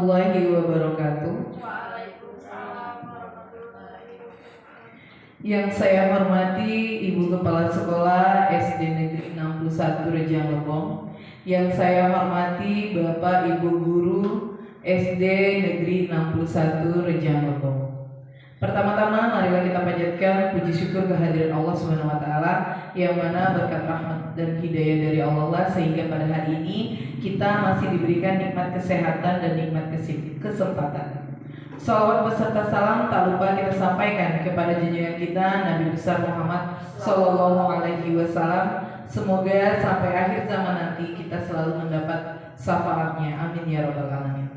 warahmatullahi wabarakatuh. Yang saya hormati Ibu Kepala Sekolah SD Negeri 61 Rejang Lebong. Yang saya hormati Bapak Ibu Guru SD Negeri 61 Rejang Lebong. Pertama-tama marilah kita panjatkan puji syukur kehadiran Allah Subhanahu wa taala yang mana berkat rahmat dan hidayah dari Allah sehingga pada hari ini kita masih diberikan nikmat kesehatan dan nikmat kesempatan. Salawat beserta salam tak lupa kita sampaikan kepada junjungan kita Nabi besar Muhammad Sallallahu Alaihi Wasallam. Semoga sampai akhir zaman nanti kita selalu mendapat syafaatnya. Amin ya rabbal alamin.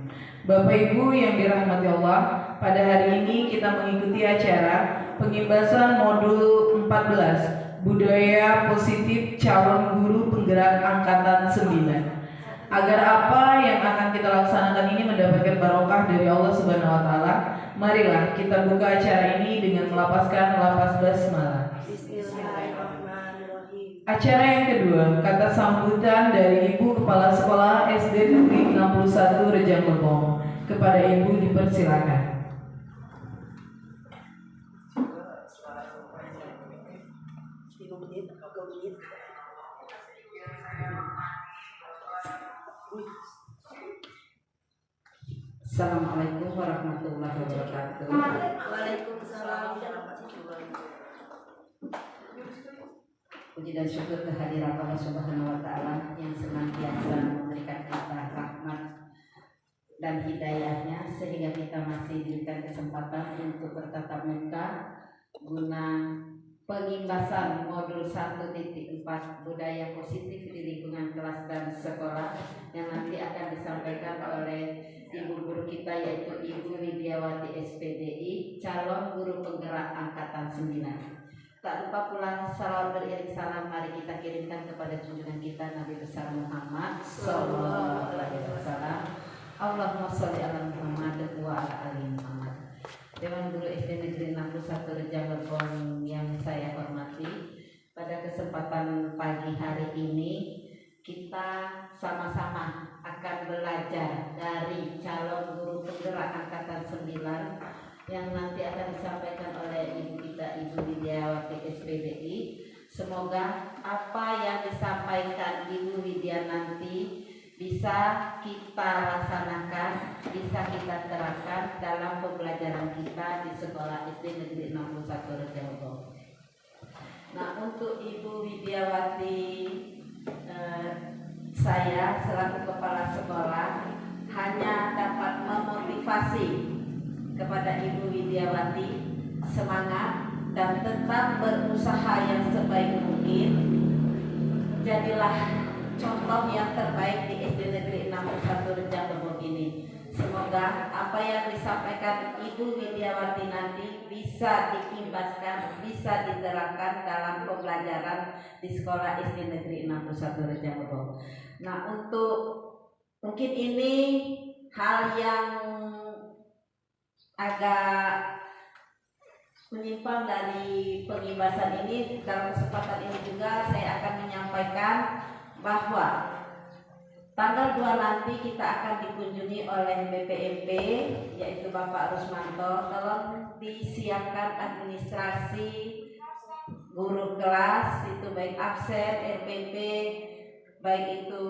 Bapak Ibu yang dirahmati Allah, pada hari ini kita mengikuti acara pengimbasan modul 14 Budaya Positif Calon Guru Penggerak Angkatan 9. Agar apa yang akan kita laksanakan ini mendapatkan barokah dari Allah Subhanahu wa taala, marilah kita buka acara ini dengan melapaskan lapas basmalah. Bismillahirrahmanirrahim. Acara yang kedua, kata sambutan dari Ibu Kepala Sekolah SD Negeri 61 Rejang Lebong. Kepada Ibu dipersilakan. Assalamualaikum warahmatullahi wabarakatuh. Waalaikumsalam warahmatullahi wabarakatuh. Puji dan syukur kehadiran Allah Subhanahu wa taala yang senantiasa memberikan kita rahmat dan hidayahnya sehingga kita masih diberikan kesempatan untuk bertatap muka guna pengimbasan modul 1.4 budaya positif di lingkungan kelas dan sekolah yang nanti akan disampaikan oleh Ibu guru kita yaitu Ibu Widiawati SPDI, calon guru penggerak angkatan 9. Tak lupa pula salawat beriring salam mari kita kirimkan kepada junjungan kita Nabi besar Muhammad sallallahu alaihi wasallam. Allahumma sholli ala Muhammad wa ala ali Muhammad. Dewan Guru SD Negeri 61 Rejang Lebong yang saya hormati, pada kesempatan pagi hari ini kita sama-sama akan belajar dari calon guru penggerak angkatan 9 yang nanti akan disampaikan oleh Ibu kita Ibu Widiawati SPDI. Semoga apa yang disampaikan Ibu Widya nanti bisa kita laksanakan, bisa kita terapkan dalam pembelajaran kita di sekolah SD Negeri 61 Rejang Lebong. Nah, untuk Ibu Widiawati, saya selaku kepala sekolah hanya dapat memotivasi kepada Ibu Widiawati semangat dan tetap berusaha yang sebaik mungkin. Jadilah contoh yang terbaik di SD Negeri 61 Rejang Lebong ini. Semoga apa yang disampaikan Ibu Widiawati nanti bisa diimbaskan, bisa diterapkan dalam pembelajaran di sekolah SD Negeri 61 Rejang Lebong. Nah, untuk mungkin ini hal yang agak menyimpang dari pengimbasan ini. Dalam kesempatan ini juga saya akan menyampaikan bahwa tanggal 2 nanti kita akan dikunjungi oleh BPMP yaitu Bapak Rusmanto. Tolong disiapkan administrasi guru kelas itu baik absen, RPP, baik itu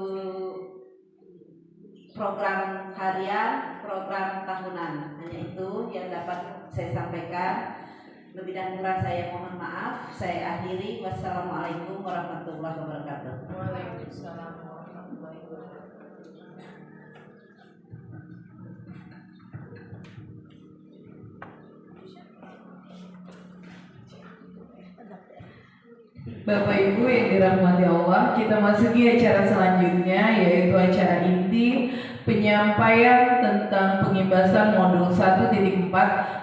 program harian, program tahunan. Hanya itu yang dapat saya sampaikan. Lebih dan kurang saya mohon maaf. Saya akhiri. Wassalamualaikum warahmatullahi wabarakatuh. Waalaikumsalam warahmatullahi wabarakatuh. Bapak Ibu yang dirahmati Allah, kita masuki acara selanjutnya yaitu acara inti penyampaian tentang pengimbasan modul 1.4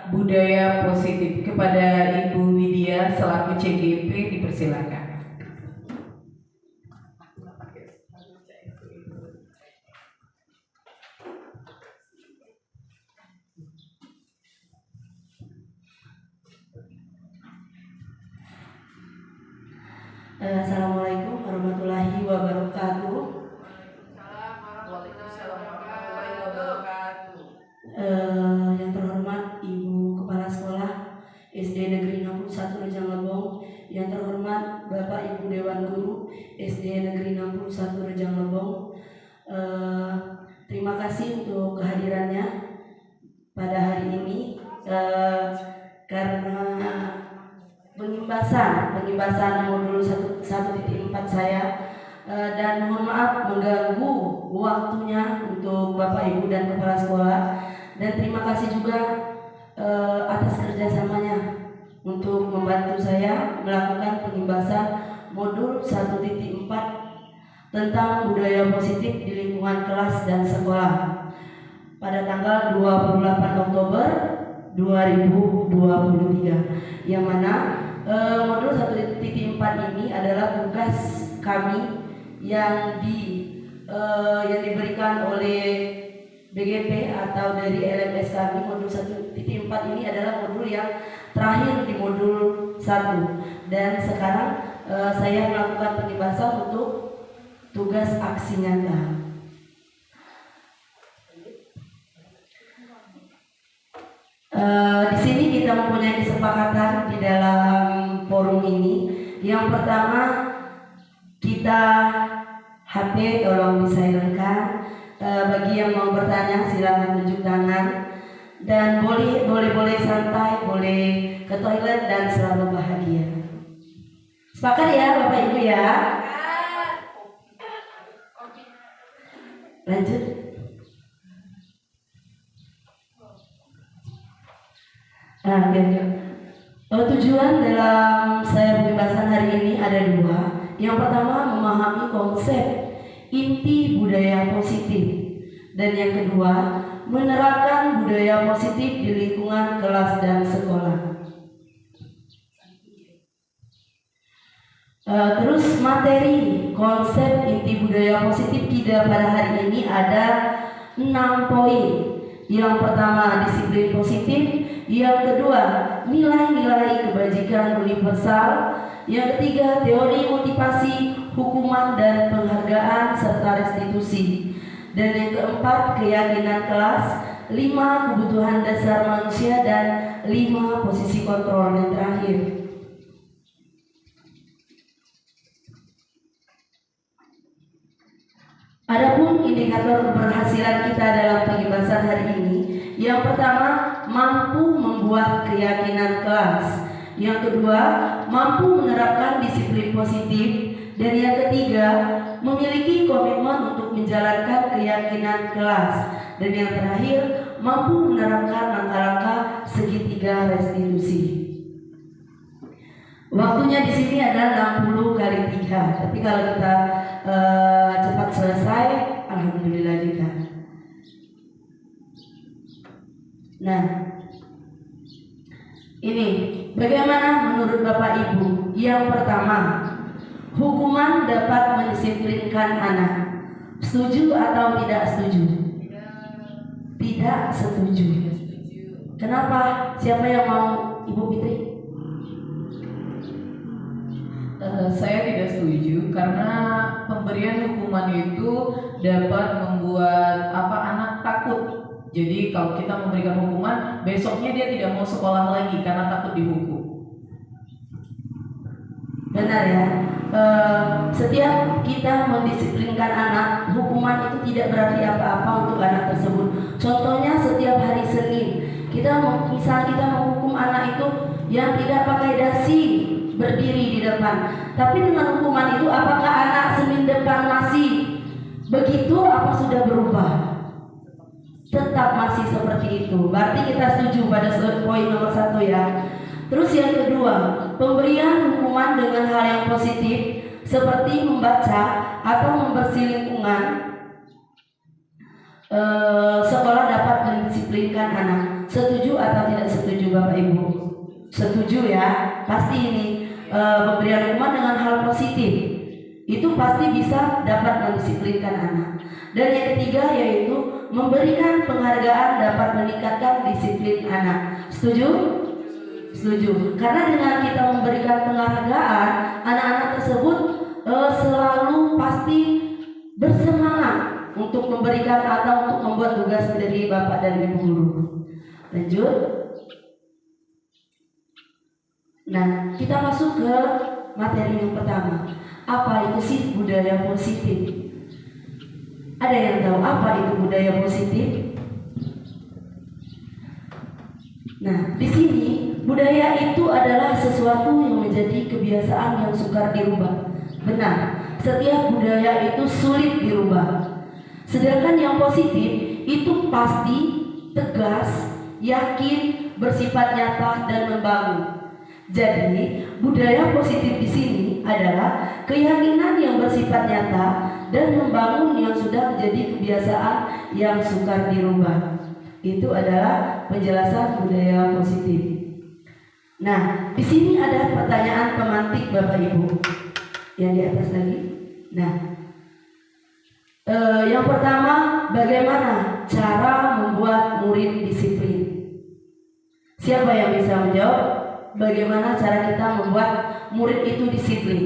budaya positif. Kepada Ibu Widya selaku CGP dipersilakan. Assalamualaikum warahmatullahi wabarakatuh. Waalaikumsalam warahmatullahi wabarakatuh. Yang terhormat Bapak Ibu Dewan Guru SD Negeri 61 Rejang Lebong, terima kasih untuk kehadirannya pada hari ini, karena pengimbasan modul 1.4 saya, dan mohon maaf mengganggu waktunya untuk Bapak Ibu dan Kepala Sekolah, dan terima kasih juga atas kerjasamanya untuk membantu saya melakukan pengimbasan modul 1.4 tentang budaya positif di lingkungan kelas dan sekolah pada tanggal 28 Oktober 2023, yang mana modul 1.4 ini adalah tugas kami yang diberikan oleh BGP atau dari LMS kami. Modul 1.4 ini adalah modul yang terakhir di modul 1, dan sekarang saya melakukan pengimbasan untuk tugas aksi nyata. Di sini kita mempunyai kesepakatan di dalam forum ini. Yang pertama, kita HP tolong disilentkan. Bagi yang mau bertanya silakan tunjuk tangan, dan boleh santai, boleh ke toilet dan selalu bahagia. Sepakat ya Bapak Ibu ya? Lanjut. Tujuan dalam saya pembahasan hari ini ada dua. Yang pertama, memahami konsep inti budaya positif, dan yang kedua, menerapkan budaya positif di lingkungan kelas dan sekolah. Terus materi konsep inti budaya positif kita pada hari ini ada 6 poin. Yang pertama, disiplin positif. Yang kedua, nilai-nilai kebajikan universal. Yang ketiga, teori motivasi, hukuman dan penghargaan serta restitusi. Dan yang keempat, keyakinan kelas. 5, kebutuhan dasar manusia. Dan 5, posisi kontrol yang terakhir. Adapun indikator keberhasilan kita dalam pengimbasan hari ini, yang pertama, mampu membuat keyakinan kelas. Yang kedua, mampu menerapkan disiplin positif. Dan yang ketiga, memiliki komitmen untuk menjalankan keyakinan kelas. Dan yang terakhir, mampu menerapkan langkah-langkah segitiga restitusi. Waktunya di sini adalah 60 kali 3. Tapi kalau kita cepat selesai, alhamdulillah juga. Nah, ini bagaimana menurut Bapak Ibu? Yang pertama, hukuman dapat mendisiplinkan anak. Setuju atau tidak setuju? Tidak setuju. Kenapa? Siapa yang mau, Ibu Fitri? Saya tidak setuju, karena pemberian hukuman itu dapat membuat anak takut. Jadi kalau kita memberikan hukuman, besoknya dia tidak mau sekolah lagi karena takut dihukum. Benar ya. Setiap kita mendisiplinkan anak, hukuman itu tidak berarti apa-apa untuk anak tersebut. Contohnya setiap hari Senin, misal kita menghukum anak itu yang tidak pakai dasi, berdiri di depan. Tapi dengan hukuman itu, apakah anak Senin depan masih begitu? Apa sudah berubah? Tetap masih seperti itu. Berarti kita setuju pada poin nomor 1 ya. Terus yang kedua, pemberian hukuman dengan hal yang positif seperti membaca atau membersih lingkungan. Sekolah dapat mendisiplinkan anak. Setuju atau tidak setuju Bapak Ibu? Setuju ya. Pasti ini pemberian hukuman dengan hal positif itu pasti bisa dapat mendisiplinkan anak. Dan yang ketiga yaitu memberikan penghargaan dapat meningkatkan disiplin anak. Setuju? Setuju. Karena dengan kita memberikan penghargaan, anak-anak tersebut selalu pasti bersemangat untuk memberikan atau untuk membuat tugas dari Bapak dan Ibu guru. Lanjut. Nah, kita masuk ke materi yang pertama. Apa itu sih budaya positif? Ada yang tahu apa itu budaya positif? Nah, di sini budaya itu adalah sesuatu yang menjadi kebiasaan yang sukar dirubah. Benar, setiap budaya itu sulit dirubah. Sedangkan yang positif itu pasti, tegas, yakin, bersifat nyata dan membangun. Jadi, budaya positif di sini adalah keyakinan yang bersifat nyata dan membangun yang sudah menjadi kebiasaan yang sukar dirubah. Itu adalah penjelasan budaya positif. Nah, di sini ada pertanyaan pemantik Bapak Ibu yang di atas lagi. Nah, yang pertama, bagaimana cara membuat murid disiplin? Siapa yang bisa menjawab? Bagaimana cara kita membuat murid itu disiplin?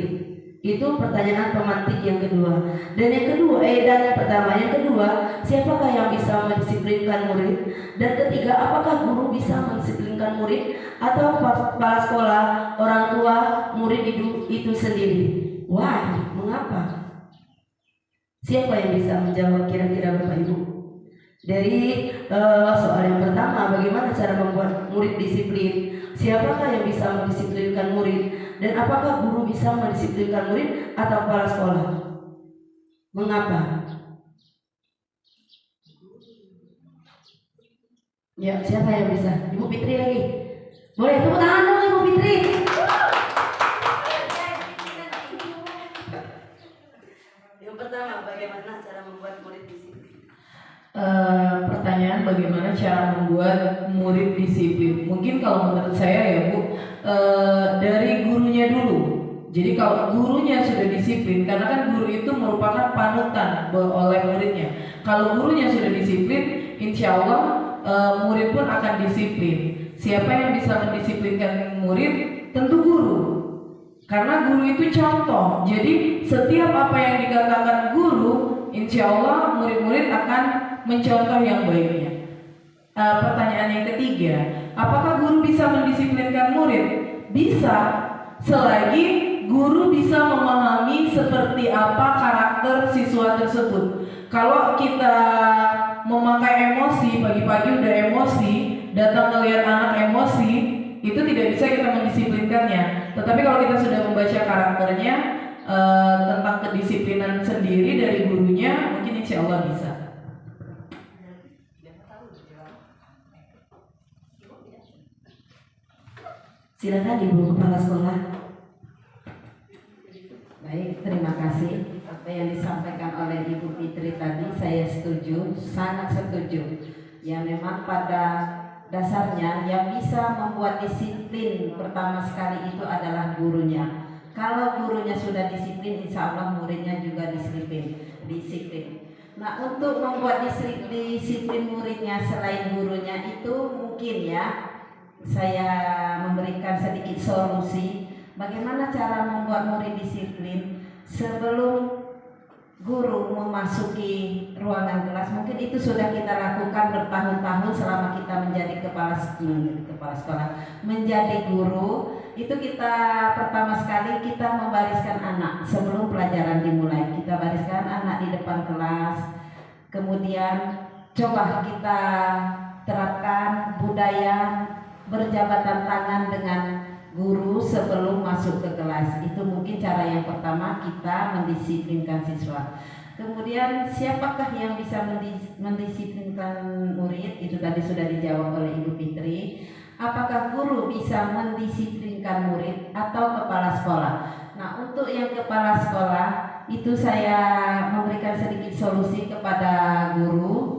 Itu pertanyaan pemantik yang kedua. Dan yang kedua, dan yang pertama, yang kedua, siapakah yang bisa mendisiplinkan murid? Dan ketiga, apakah guru bisa mendisiplinkan murid atau kepala sekolah, orang tua, murid itu sendiri? Why? Mengapa? Siapa yang bisa menjawab kira-kira Bapak Ibu? Dari soal yang pertama, bagaimana cara membuat murid disiplin? Siapakah yang bisa mendisiplinkan murid? Dan apakah guru bisa mendisiplinkan murid atau kepala sekolah? Mengapa? Ya, siapa yang bisa? Ibu Fitri lagi. Boleh tepuk tangan dong Ibu Fitri. Yang pertama, bagaimana cara membuat murid disiplin? Pertanyaan bagaimana cara membuat murid disiplin. Mungkin kalau menurut saya ya Bu, dari gurunya dulu. Jadi kalau gurunya sudah disiplin, karena kan guru itu merupakan panutan oleh muridnya. Kalau gurunya sudah disiplin, insya Allah murid pun akan disiplin. Siapa yang bisa mendisiplinkan murid? Tentu guru. Karena guru itu contoh. Jadi setiap apa yang dikatakan guru, insya Allah murid-murid akan mencontoh yang baiknya. Pertanyaan yang ketiga, apakah guru bisa mendisiplinkan murid? Bisa, selagi guru bisa memahami seperti apa karakter siswa tersebut. Kalau kita memakai emosi, pagi-pagi udah emosi, datang melihat anak emosi, itu tidak bisa kita mendisiplinkannya. Tetapi kalau kita sudah membaca karakternya, tentang kedisiplinan sendiri dari gurunya, mungkin insya Allah bisa. Silakan Ibu Kepala Sekolah. Baik, terima kasih. Apa yang disampaikan oleh Ibu Fitri tadi saya setuju, sangat setuju. Ya memang pada dasarnya yang bisa membuat disiplin pertama sekali itu adalah gurunya. Kalau gurunya sudah disiplin, insya Allah muridnya juga disiplin. Nah, untuk membuat disiplin muridnya selain gurunya itu mungkin ya, saya memberikan sedikit solusi bagaimana cara membuat murid disiplin sebelum guru memasuki ruangan kelas. Mungkin itu sudah kita lakukan bertahun-tahun selama kita menjadi kepala sekolah, menjadi guru. Itu kita pertama sekali kita membariskan anak sebelum pelajaran dimulai. Kita bariskan anak di depan kelas. Kemudian coba kita terapkan budaya berjabatan tangan dengan guru sebelum masuk ke kelas. Itu mungkin cara yang pertama kita mendisiplinkan siswa. Kemudian siapakah yang bisa mendisiplinkan murid? Itu tadi sudah dijawab oleh Ibu Fitri. Apakah guru bisa mendisiplinkan murid atau kepala sekolah? Nah, untuk yang kepala sekolah itu saya memberikan sedikit solusi kepada guru.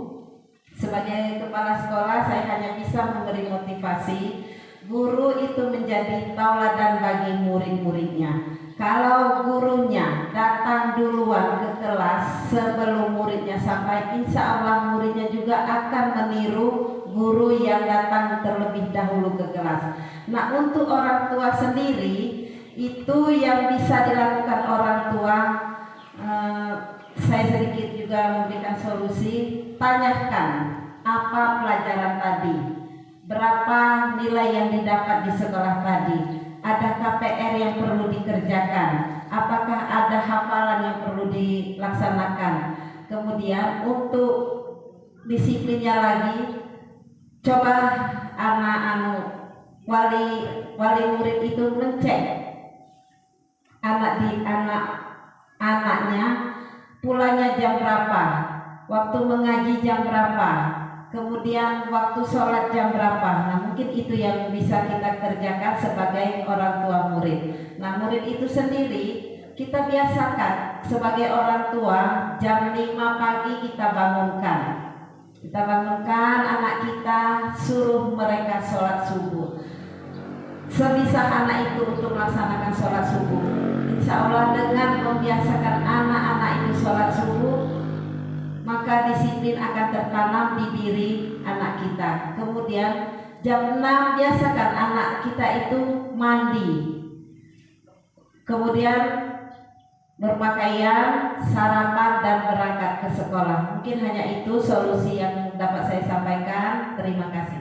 Sebagai kepala sekolah saya hanya bisa memberi motivasi. Guru itu menjadi tauladan bagi murid-muridnya. Kalau gurunya datang duluan ke kelas sebelum muridnya sampai, insya Allah muridnya juga akan meniru guru yang datang terlebih dahulu ke kelas. Nah, untuk orang tua sendiri itu yang bisa dilakukan orang tua, saya sedikit juga memberikan solusi. Tanyakan apa pelajaran tadi, berapa nilai yang didapat di sekolah tadi, ada KPR yang perlu dikerjakan, apakah ada hafalan yang perlu dilaksanakan. Kemudian untuk disiplinnya lagi, coba wali murid itu mencek anaknya pulangnya jam berapa, waktu mengaji jam berapa, kemudian waktu sholat jam berapa. Nah, mungkin itu yang bisa kita kerjakan sebagai orang tua murid. Nah, murid itu sendiri kita biasakan sebagai orang tua, jam 5 pagi kita bangunkan. Kita bangunkan anak kita, suruh mereka sholat subuh. Sebisa anak itu untuk melaksanakan sholat subuh, insya Allah dengan membiasakan anak-anak itu sholat subuh, maka disiplin akan tertanam di diri anak kita. Kemudian jam 6 biasakan anak kita itu mandi, kemudian berpakaian, sarapan, dan berangkat ke sekolah. Mungkin hanya itu solusi yang dapat saya sampaikan. Terima kasih.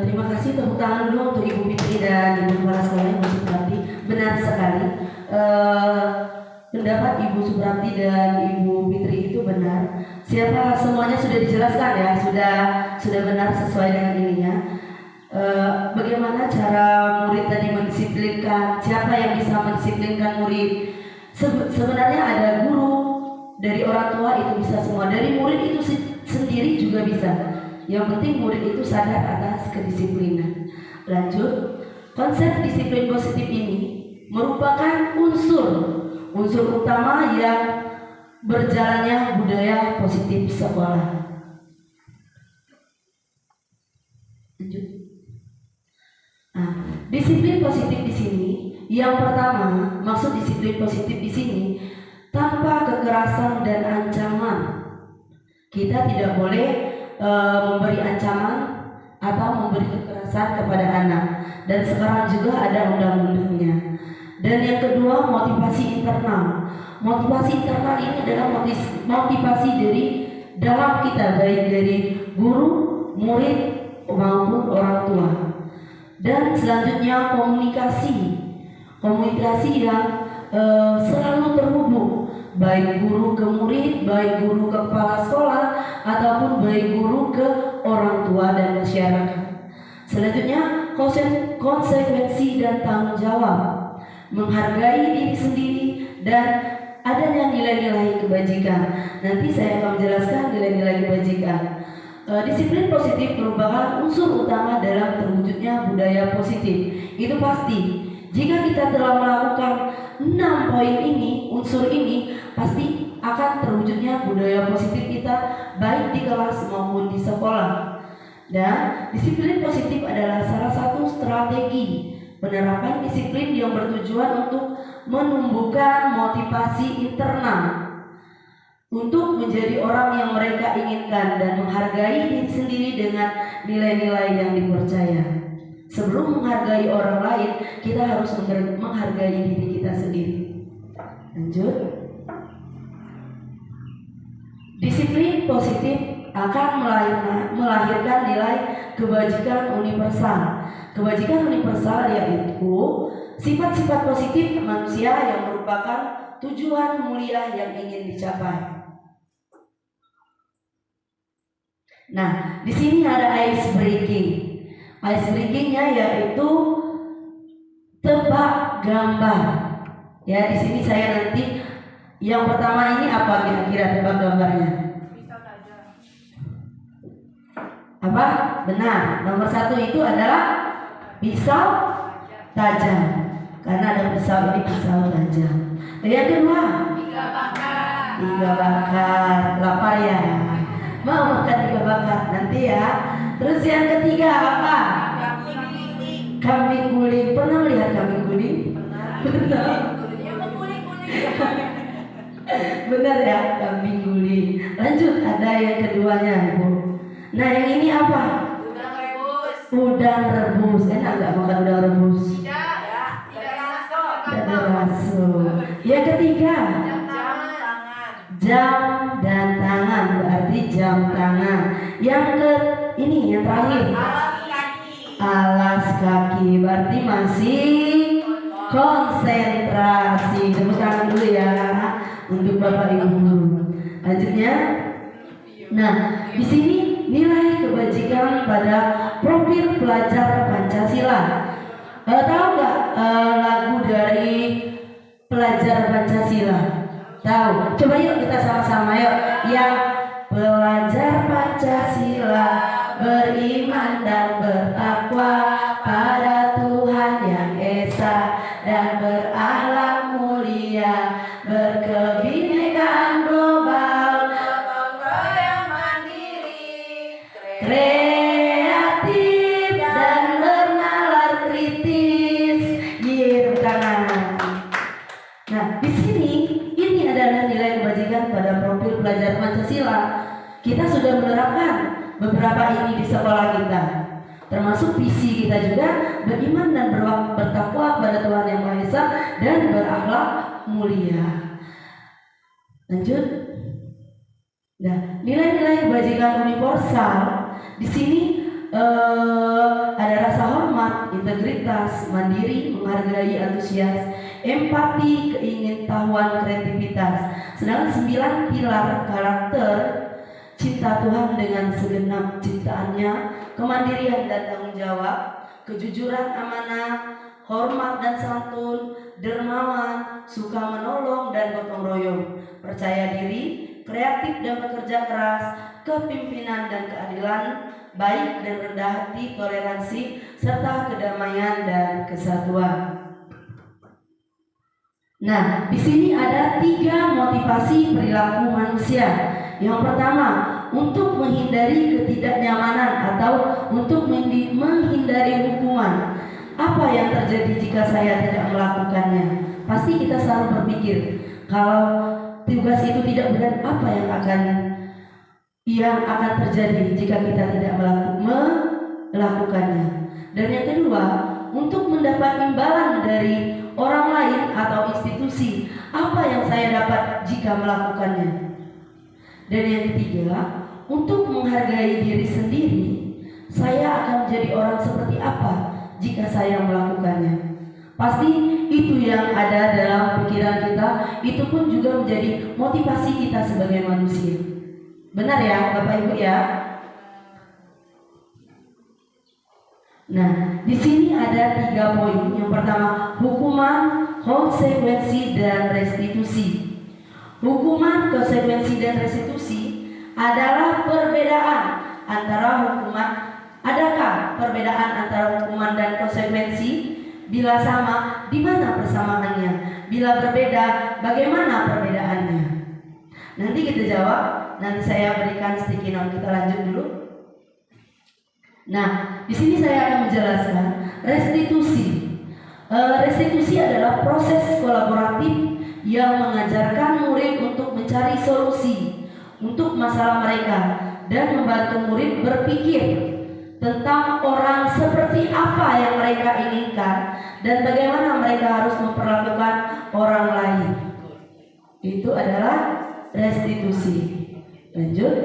Terima kasih, tepuk tangan dulu untuk Ibu Fitri dan Ibu Kepala Sekolah Ibu Suprapti. Benar sekali, pendapat Ibu Suprapti dan Ibu Fitri itu benar. Semuanya sudah dijelaskan ya, sudah benar sesuai dengan ininya. Bagaimana cara murid tadi mendisiplinkan, siapa yang bisa mendisiplinkan murid? Sebenarnya ada guru, dari orang tua itu bisa semua, dari murid itu sendiri juga bisa. Yang penting murid itu sadar atas kedisiplinan. Lanjut, konsep disiplin positif ini merupakan unsur utama yang berjalannya budaya positif sekolah. Lanjut. Nah, disiplin positif di sini, yang pertama, maksud disiplin positif di sini tanpa kekerasan dan ancaman. Kita tidak boleh memberi ancaman atau memberi kekerasan kepada anak, dan sekarang juga ada undang-undangnya. Dan yang kedua, motivasi internal. Motivasi internal ini adalah motivasi dari dalam kita, baik dari guru, murid maupun orang tua. Dan selanjutnya komunikasi yang selalu terhubung, baik guru ke murid, baik guru ke kepala sekolah, ataupun baik guru ke orang tua dan masyarakat. Selanjutnya, konsekuensi dan tanggung jawab, menghargai diri sendiri, dan adanya nilai-nilai kebajikan. Nanti saya akan menjelaskan nilai-nilai kebajikan. Disiplin positif merupakan unsur utama dalam terwujudnya budaya positif. Itu pasti. Jika kita telah melakukan 6 poin ini, unsur ini, pasti akan terwujudnya budaya positif kita baik di kelas maupun di sekolah. Dan disiplin positif adalah salah satu strategi penerapan disiplin yang bertujuan untuk menumbuhkan motivasi internal untuk menjadi orang yang mereka inginkan dan menghargai diri sendiri dengan nilai-nilai yang dipercaya. Sebelum menghargai orang lain, kita harus menghargai diri kita sendiri. Lanjut. Disiplin positif akan melahirkan nilai kebajikan universal. Kebajikan universal yaitu sifat-sifat positif manusia yang merupakan tujuan mulia yang ingin dicapai. Nah, di sini ada ice breaking. Ice breakingnya yaitu tebak gambar. Ya, di sini saya nanti yang pertama ini apa kira-kira tebak gambarnya? Pisau tajam. Apa? Benar. Nomor 1 itu adalah pisau tajam. Karena ada pisau ini pisau tajam. Dan yang kedua? Iga bakar. Iga bakar. Lapar ya? Mau makan iga bakar nanti ya. Terus yang ketiga apa? Kambing guling. Kambing guling. Pernah lihat kambing guling? Benar. Yang mengguling-guling. Benar ya, kambing guling. Lanjut, ada yang keduanya, Bu. Nah, yang ini apa? Udang rebus. Udang rebus. Enak nggak makan udang rebus? Tidak ya. Tidak masuk. Ada rasu. Yang ketiga, Jam tangan. jam dan tangan, berarti jam tangan. Yang ini yang terakhir, Alas kaki. alas kaki. Berarti masih konsentrasi. Tepuk tangan dulu ya untuk Bapak Ibu guru. Lanjutnya. Nah, di sini nilai kebajikan pada profil pelajar Pancasila. Tahu nggak lagu dari pelajar Pancasila? Tahu? Coba yuk kita sama-sama yuk. Yang pelajar Pancasila beriman dan bertakwa pada Tuhan Yang Esa dan berakhlak mulia, berkebinekaan global, yang mandiri, kreatif dan bernalar kritis. Tepuk tangan. Nah, di sini ini adalah nilai kebajikan pada profil pelajar Pancasila. Kita sudah menerapkan beberapa ini di sekolah kita, termasuk visi kita juga beriman dan bertakwa kepada Tuhan Yang Maha Esa dan berakhlak mulia. Lanjut. Nah, nilai-nilai kebajikan universal di sini ada rasa hormat, integritas, mandiri, menghargai, antusias, empati, keingintahuan, kreativitas. Sedangkan 9 pilar karakter: cinta Tuhan dengan segenap ciptaannya, kemandirian dan tanggung jawab, kejujuran, amanah, hormat dan santun, dermawan, suka menolong dan gotong royong, percaya diri, kreatif dan bekerja keras, kepimpinan dan keadilan, baik dan rendah hati, toleransi, serta kedamaian dan kesatuan. Nah, di sini ada 3 motivasi perilaku manusia. Yang pertama, untuk menghindari ketidaknyamanan atau untuk menghindari hukuman. Apa yang terjadi jika saya tidak melakukannya? Pasti kita selalu berpikir, kalau tugas itu tidak benar, apa yang akan terjadi jika kita tidak melakukannya. Dan yang kedua, untuk mendapat imbalan dari orang lain atau institusi, apa yang saya dapat jika melakukannya. Dan yang ketiga, untuk menghargai diri sendiri, saya akan menjadi orang seperti apa jika saya melakukannya. Pasti itu yang ada dalam pikiran kita, itu pun juga menjadi motivasi kita sebagai manusia. Benar ya Bapak Ibu ya? Nah, di sini ada 3 poin. Yang pertama, hukuman, konsekuensi, dan restitusi. Hukuman, konsekuensi, dan restitusi adalah perbedaan antara hukuman. Adakah perbedaan antara hukuman dan konsekuensi? Bila sama, di mana persamaannya? Bila berbeda, bagaimana perbedaannya? Nanti kita jawab. Nanti saya berikan sticky note. Kita lanjut dulu. Nah, di sini saya akan menjelaskan restitusi. Restitusi adalah proses kolaboratif yang mengajarkan murid untuk mencari solusi untuk masalah mereka dan membantu murid berpikir tentang orang seperti apa yang mereka inginkan dan bagaimana mereka harus memperlakukan orang lain. Itu adalah restitusi. Lanjut.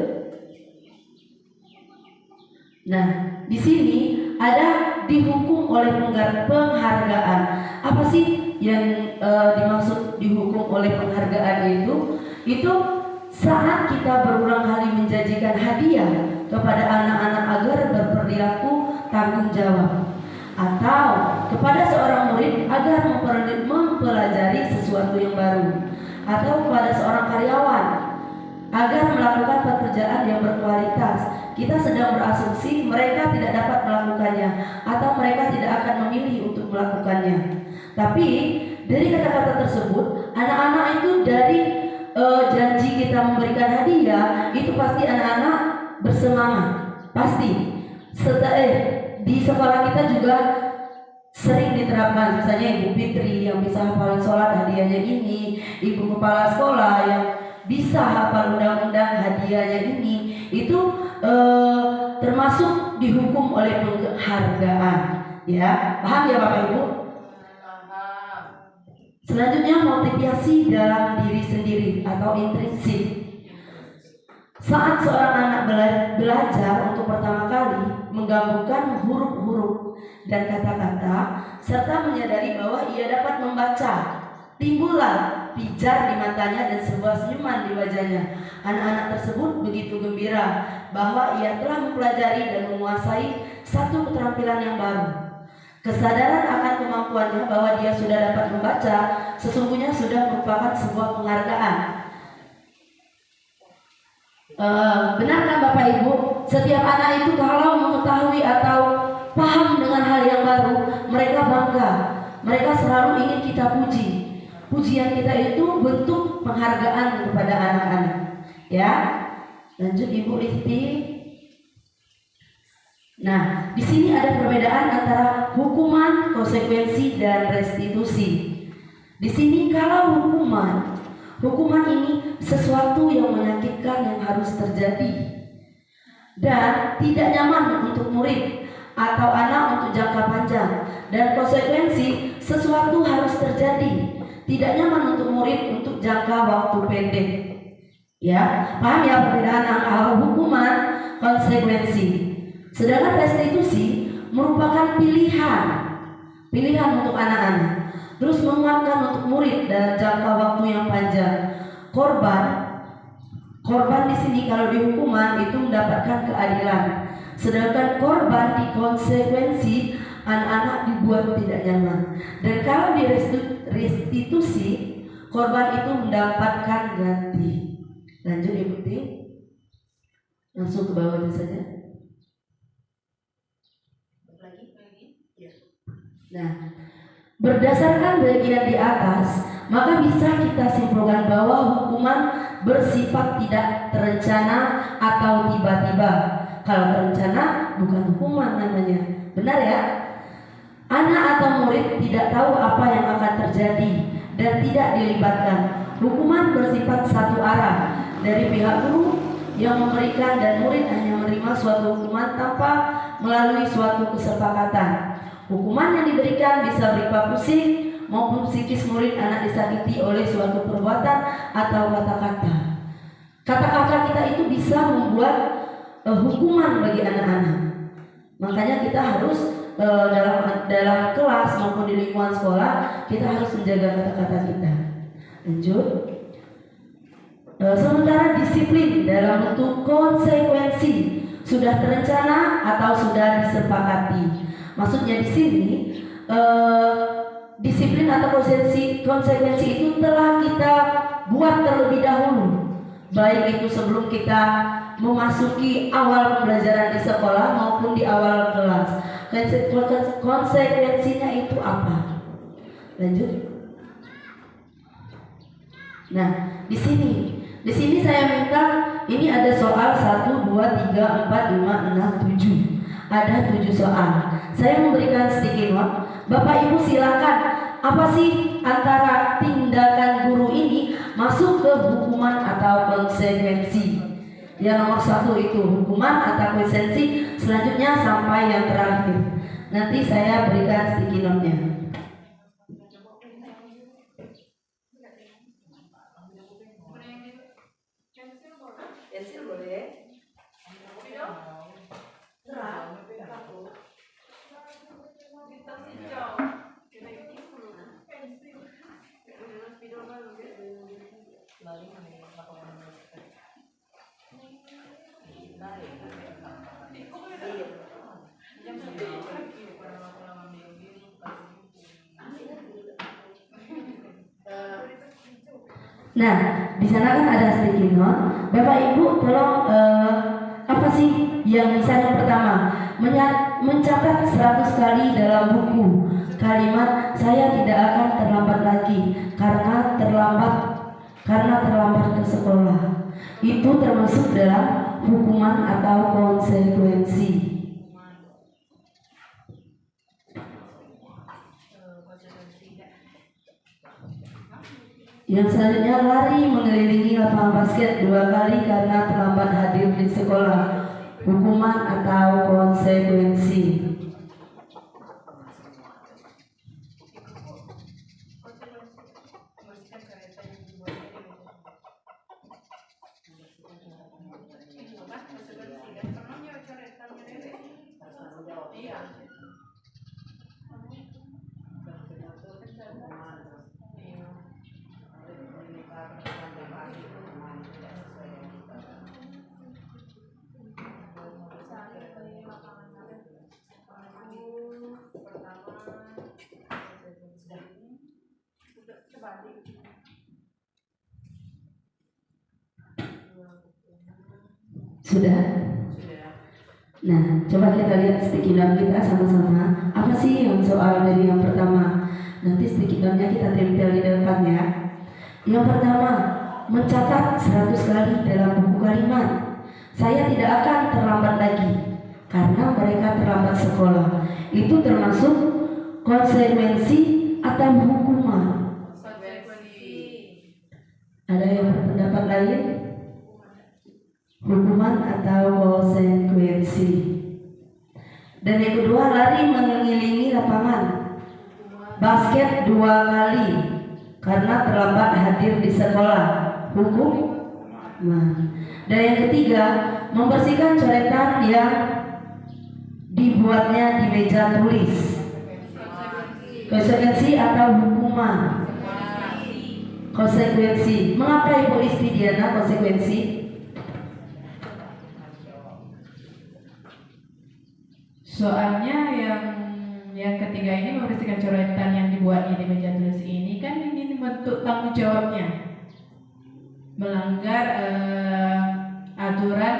Nah, di sini ada dihukum oleh penghargaan. Apa sih yang dimaksud dihukum oleh penghargaan itu? Itu saat kita berulang kali menjanjikan hadiah kepada anak-anak agar berperilaku tanggung jawab, atau kepada seorang murid agar mempelajari sesuatu yang baru, atau kepada seorang karyawan agar melakukan pekerjaan yang berkualitas. Kita sedang berasumsi mereka tidak dapat melakukannya atau mereka tidak akan memilih untuk melakukannya. Tapi dari kata-kata tersebut, anak-anak itu dari janji kita memberikan hadiah, itu pasti anak-anak bersemangat. Pasti. Di sekolah kita juga sering diterapkan, misalnya Ibu Fitri yang bisa hafalin sholat hadiahnya ini, Ibu Kepala Sekolah yang bisa hafal undang-undang hadiahnya ini, itu termasuk dihukum oleh penghargaan. Ya, paham ya Bapak Ibu? Selanjutnya, motivasi dalam diri sendiri atau intrinsik. Saat seorang anak belajar untuk pertama kali menggabungkan huruf-huruf dan kata-kata, serta menyadari bahwa ia dapat membaca. Timbullah pijar di matanya dan sebuah senyuman di wajahnya. Anak-anak tersebut begitu gembira bahwa ia telah mempelajari dan menguasai satu keterampilan yang baru. Kesadaran akan kemampuannya bahwa dia sudah dapat membaca sesungguhnya sudah merupakan sebuah penghargaan. Benarkah Bapak Ibu, setiap anak itu kalau mengetahui atau paham dengan hal yang baru, mereka bangga. Mereka selalu ingin kita puji. Pujian kita itu bentuk penghargaan kepada anak-anak. Ya, lanjut Ibu Listi. Nah, di sini ada perbedaan antara hukuman, konsekuensi, dan restitusi. Di sini kalau hukuman ini sesuatu yang menyakitkan yang harus terjadi dan tidak nyaman untuk murid atau anak untuk jangka panjang. Dan konsekuensi sesuatu harus terjadi, tidak nyaman untuk murid untuk jangka waktu pendek. Ya, paham ya perbedaan antara hukuman, konsekuensi. Sedangkan restitusi merupakan pilihan untuk anak-anak, terus menguatkan untuk murid dalam jangka waktu yang panjang. Korban di sini kalau di hukuman itu mendapatkan keadilan, sedangkan korban di konsekuensi anak-anak dibuat tidak nyaman. Dan kalau di restitusi korban itu mendapatkan ganti. Lanjut Ibu Tim, langsung ke bawahnya saja. Nah, berdasarkan bagian di atas, maka bisa kita simpulkan bahwa hukuman bersifat tidak terencana atau tiba-tiba. Kalau terencana bukan hukuman namanya. Benar ya? Anak atau murid tidak tahu apa yang akan terjadi dan tidak dilibatkan. Hukuman bersifat satu arah dari pihak guru yang memberikan dan murid hanya menerima suatu hukuman tanpa melalui suatu kesepakatan. Hukuman yang diberikan bisa berupa pusing maupun psikis murid anak disakiti oleh suatu perbuatan atau kata-kata. Kata-kata kita itu bisa membuat hukuman bagi anak-anak. Makanya kita harus dalam kelas maupun di lingkungan sekolah kita harus menjaga kata-kata kita. Lanjut. Sementara disiplin dalam bentuk konsekuensi sudah terencana atau sudah disepakati. Maksudnya di sini disiplin atau konsekuensi itu telah kita buat terlebih dahulu, baik itu sebelum kita memasuki awal pembelajaran di sekolah maupun di awal kelas. Konsekuensinya itu apa? Lanjut. Nah, di sini saya minta, ini ada soal 1, 2, 3, 4, 5, 6, 7. Ada 7 soal. Saya memberikan sticky note. Bapak Ibu silakan, apa sih antara tindakan guru ini masuk ke hukuman atau konsekuensi? Yang nomor 1 itu hukuman atau konsekuensi, selanjutnya sampai yang terakhir. Nanti saya berikan sticky note-nya. Pensil boleh? Nah, di sana kan ada sticky note. Bapak Ibu tolong apa sih yang pertama? Mencatat 100 kali dalam buku kalimat saya tidak akan terlambat lagi karena terlambat ke sekolah. Itu termasuk dalam hukuman atau konsekuensi. Yang selanjutnya lari mengelilingi lapangan basket 2 kali karena terlambat hadir di sekolah. Hukuman atau konsekuensi. Sudah? Nah, coba kita lihat sticky note kita sama-sama. Apa sih yang soal dari yang pertama? Nanti sticky note-nya kita tempel di depan ya. Yang pertama, mencatat 100 kali dalam buku kalimat. Saya tidak akan terlambat lagi karena mereka terlambat sekolah. Itu termasuk konsekuensi atau hukuman. Ada yang berpendapat lain? Hukuman atau konsekuensi. Dan yang kedua, lari mengelilingi lapangan basket 2 kali karena terlambat hadir di sekolah. Hukuman. Dan yang ketiga, membersihkan coretan yang dibuatnya di meja tulis. Konsekuensi atau hukuman. Konsekuensi. Mengapa Ibu Isti Diana konsekuensi? Soalnya yang ketiga ini membersihkan coretan yang dibuatnya di meja tulis ini kan ini bentuk tanggung jawabnya, melanggar aturan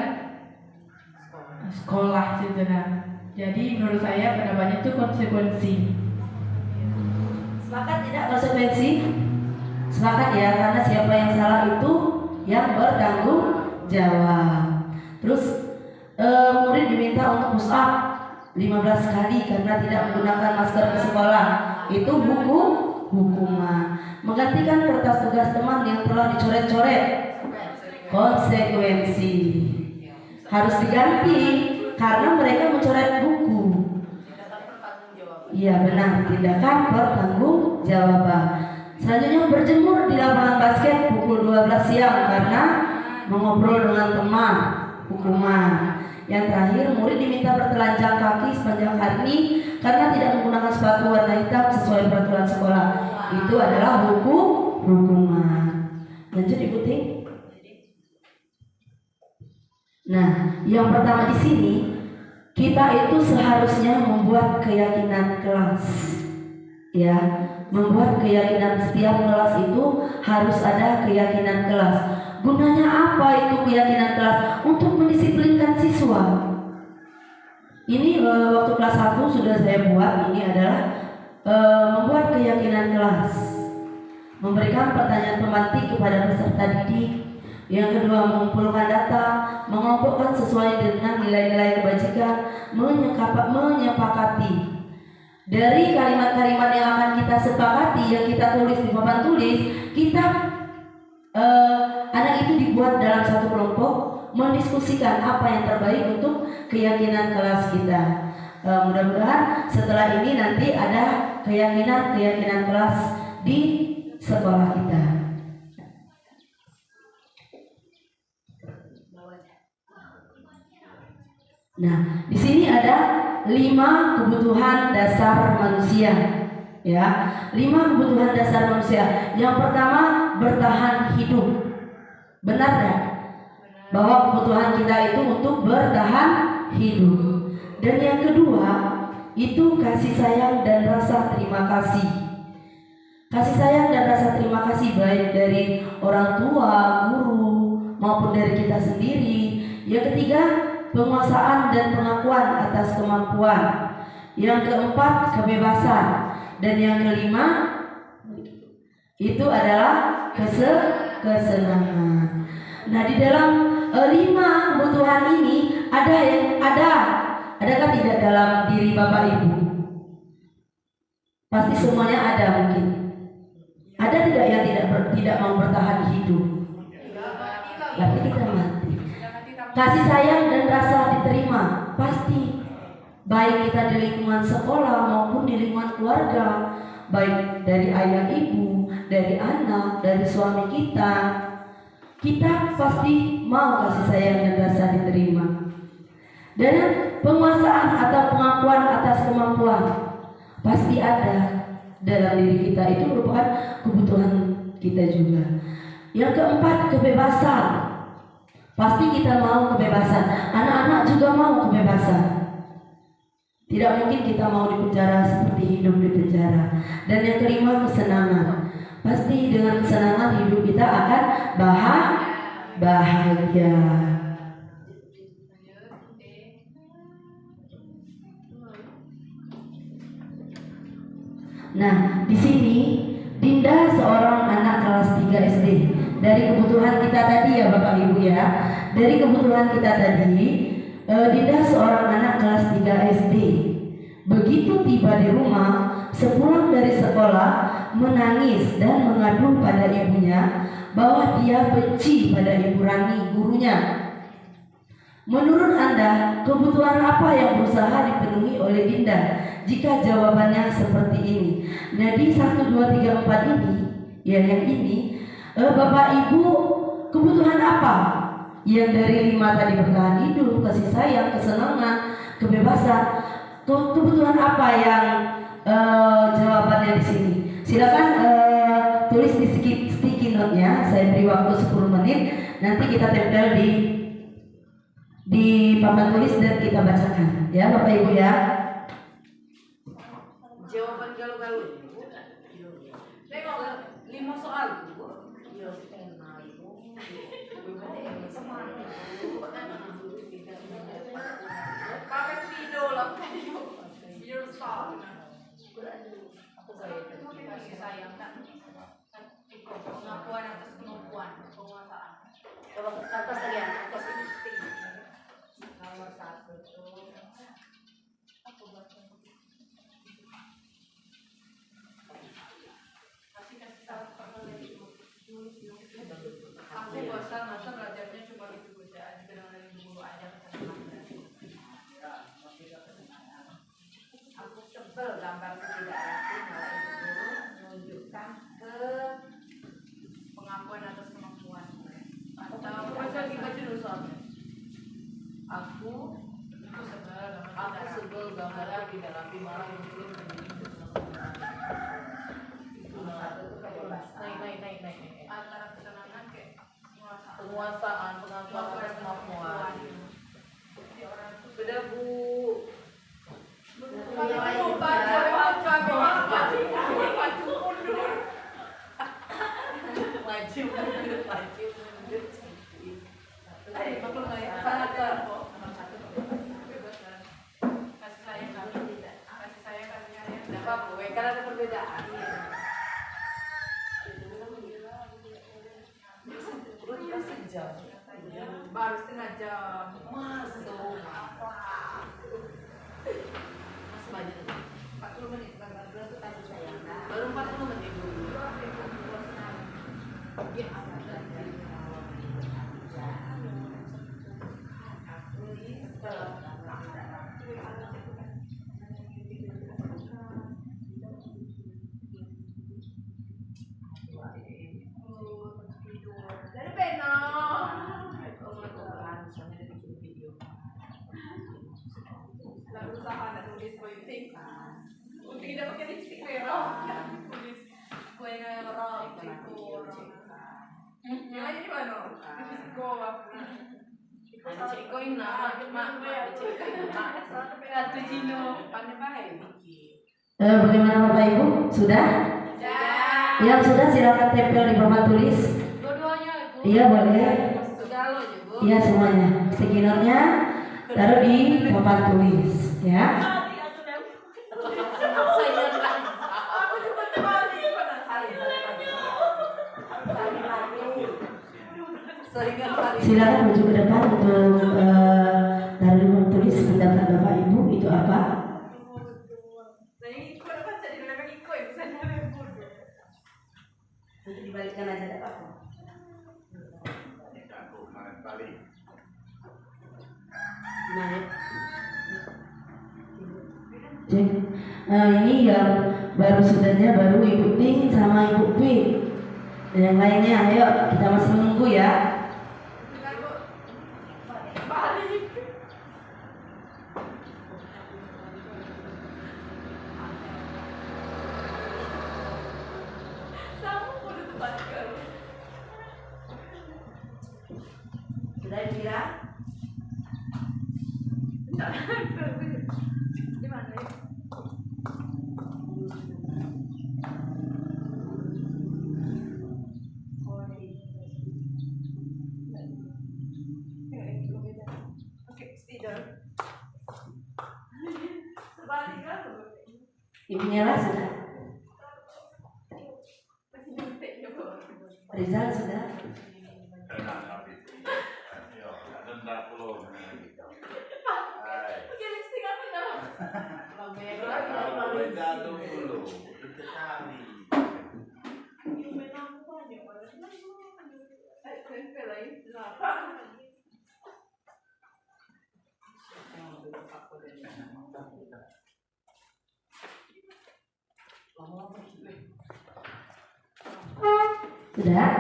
sekolah gitu nah. Jadi menurut saya pendapatnya itu konsekuensi. Sepakat tidak konsekuensi? Sepakat ya, karena siapa yang salah itu yang bertanggung jawab. Terus murid diminta untuk push up 15 kali karena tidak menggunakan masker ke sekolah. Itu hukuman. Menggantikan kertas tugas teman yang telah dicoret-coret. Konsekuensi. Harus diganti karena mereka mencoret buku. Iya benar, tindakan bertanggung jawaban. Selanjutnya berjemur di lapangan basket pukul 12 siang karena mengobrol dengan teman. Hukuman. Yang terakhir, murid diminta bertelanjang kaki sepanjang hari ini karena tidak menggunakan sepatu warna hitam sesuai peraturan sekolah. Itu adalah hukuman. Lanjut Ibu Ting. Nah, yang pertama di sini kita itu seharusnya membuat keyakinan kelas. Ya, membuat keyakinan setiap kelas itu harus ada keyakinan kelas. Gunanya apa itu keyakinan kelas? Untuk mendisiplinkan siswa. Ini waktu kelas 1 sudah saya buat. Ini adalah membuat keyakinan kelas, memberikan pertanyaan pemantik kepada peserta didik. Yang kedua, mengumpulkan data, mengelompokkan sesuai dengan nilai-nilai kebajikan, menyepakati. Dari kalimat-kalimat yang akan kita sepakati, yang kita tulis di papan tulis, kita anak itu dibuat dalam satu kelompok, mendiskusikan apa yang terbaik untuk keyakinan kelas kita. Mudah-mudahan setelah ini nanti ada keyakinan kelas di sekolah kita. Nah, di sini ada 5 kebutuhan dasar manusia. Ya, 5 kebutuhan dasar manusia. Yang pertama, bertahan hidup. Benar ya? Bahwa kebutuhan kita itu untuk bertahan hidup. Dan yang kedua, itu kasih sayang dan rasa terima kasih. Kasih sayang dan rasa terima kasih baik dari orang tua, guru, maupun dari kita sendiri. Yang ketiga, penguasaan dan pengakuan atas kemampuan. Yang keempat, kebebasan. Dan yang kelima, itu adalah kesenangan. Nah, di dalam 5 kebutuhan ini adakah tidak dalam diri Bapak Ibu? Pasti semuanya ada mungkin. Ada tidak yang tidak mau bertahan hidup? Berarti kita mati. Kasih sayang dan rasa diterima pasti, baik kita di lingkungan sekolah maupun di lingkungan keluarga, baik dari ayah ibu, dari anak, dari suami kita pasti mau kasih sayang dan rasa diterima. Dan penguasaan atau pengakuan atas kemampuan pasti ada dalam diri kita, itu merupakan kebutuhan kita juga. Yang keempat, kebebasan. Pasti kita mau kebebasan. Anak-anak juga mau kebebasan. Tidak mungkin kita mau di penjara seperti hidup di penjara. Dan yang kelima, kesenangan. Pasti dengan kesenangan hidup kita akan bahagia. Nah, di sini Dinda seorang anak kelas 3 SD. Dari kebutuhan kita tadi ya Bapak Ibu ya. Dari kebutuhan kita tadi, Dinda seorang anak kelas 3 SD. Begitu tiba di rumah, sepulang dari sekolah menangis dan mengadu pada ibunya bahwa dia benci pada Ibu Rani, gurunya. Menurut Anda, kebutuhan apa yang berusaha dipenuhi oleh Dinda jika jawabannya seperti ini? Nah, di 1, 2, 3, 4 ini, ya yang ini, Bapak Ibu, kebutuhan apa? Yang dari 5 tadi, bertahan hidup, kasih sayang, kesenangan, kebebasan. Kebutuhan apa yang jawabannya di sini? Silakan tulis di sticky note-nya. Saya beri waktu 10 menit. Nanti kita tempel di papan tulis dan kita bacakan ya Bapak Ibu ya. Jawaban galau-galau. Tengok 5 soal. Pakai video lah. Video soal. Kasih sayang kan. Pengakuan atas kemampuan penguasaan. Coba ke atas lagi ya, atas ini. Nomor 1 tuh. Kasih salah aku bosan masa belajarnya cuma itu bacaan kadang-kadang dulu aja aku sebel gambar tidak rapi malah itu menunjukkan ke pengakuan atas kemampuan atau baca dulu soalnya aku sebel gambar tidak rapi malah menunjukkan naik antara kesenangan kayak penguasaan pengakuan atas kemampuan sudah Bu karena ada perbedaan sejam baru setengah jam masuk masih banyak 40 menit baru 40 menit dulu dari pena lalu usaha nak tulis politik tidak pakai lipstick merah tulis kue merah lipstick yang aja di mana lipstick apa Ciko ini mak Ciko ini mak satu Cino pandai baik Bagaimana Bapak Ibu? Sudah? Yang sudah silakan tempel di papan tulis. dua-duanya Bu. Iya boleh. Sudah lo aja Bu. Iya semuanya. Sticky note-nya taruh di papan tulis ya. Silakan maju ke depan untuk taruh di papan tulis pendapat Bapak Ibu itu apa? Nanti dibalikkan aja tidak apa-apa. Nah, ini yang baru sudahnya baru Ibu Pink sama Ibu Pink. Dan yang lainnya, ayo kita masih menunggu ya. Sudah dikira? Di mana ya? Ibunya lah sudah. Rizal sudah? Pakai lipstick apa dah? Sudah?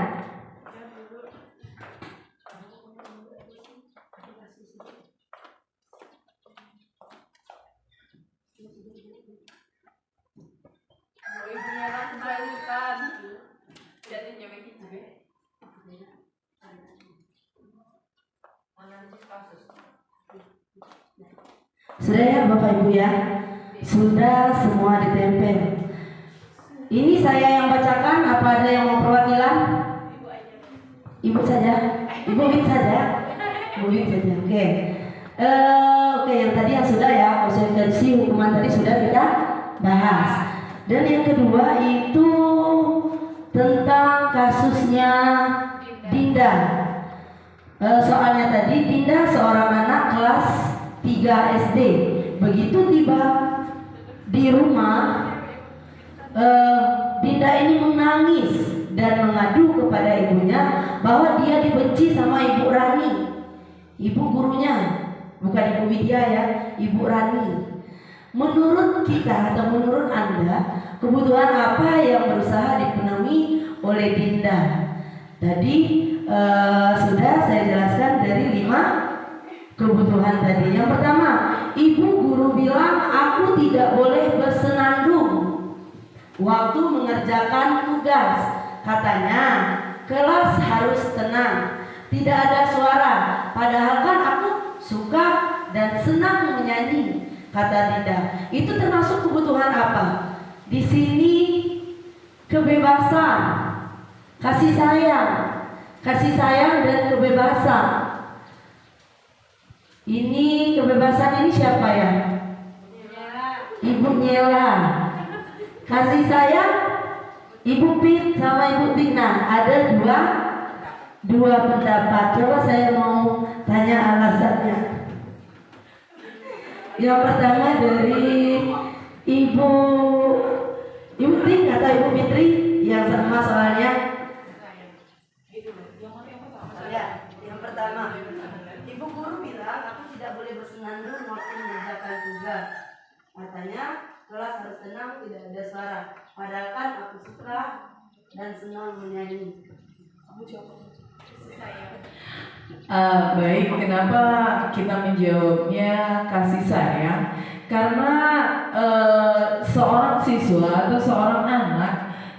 Ibunya langsung balukan. Jadi nyampe gitu deh. Sudah ya Bapak Ibu ya? Sudah semua ditempel. Ini saya yang bacakan, apa ada yang mau perwakilan? Ibu saja? Ibu Win saja? Ibu Win saja, oke. Oke, yang tadi yang sudah ya, konsekuensi hukuman tadi sudah kita bahas. Dan yang kedua itu tentang kasusnya Dinda. Soalnya tadi Dinda seorang anak kelas 3 SD. Begitu tiba di rumah, Dinda ini menangis dan mengadu kepada ibunya bahwa dia dibenci sama Ibu Rani, ibu gurunya, bukan Ibu Widya ya, Ibu Rani. Menurut kita atau menurut Anda, kebutuhan apa yang berusaha dipenuhi oleh Dinda? Tadi sudah saya jelaskan dari 5 kebutuhan tadi. Yang pertama, ibu guru bilang aku tidak boleh bersenandung waktu mengerjakan tugas. Katanya kelas harus tenang, tidak ada suara. Padahal kan aku suka dan senang menyanyi, kata Dinda. Itu termasuk kebutuhan apa? Di sini kebebasan, kasih sayang dan kebebasan. Ini kebebasan ini siapa ya? Ibu Nyela. Kasih sayang Ibu Pit sama Ibu Tina. Ada dua pendapat. Coba saya mau tanya alasannya. Yang pertama dari Ibu Tin atau Ibu Fitri yang sama soalnya. Ya, yang pertama, Ibu guru bilang aku tidak boleh bersenandung waktu mengerjakan tugas. Katanya kelas harus tenang, tidak ada suara. Padahal kan aku suka dan senang menyanyi. Kamu jawab. Baik, kenapa kita menjawabnya kasih sayang? Karena seorang siswa atau seorang anak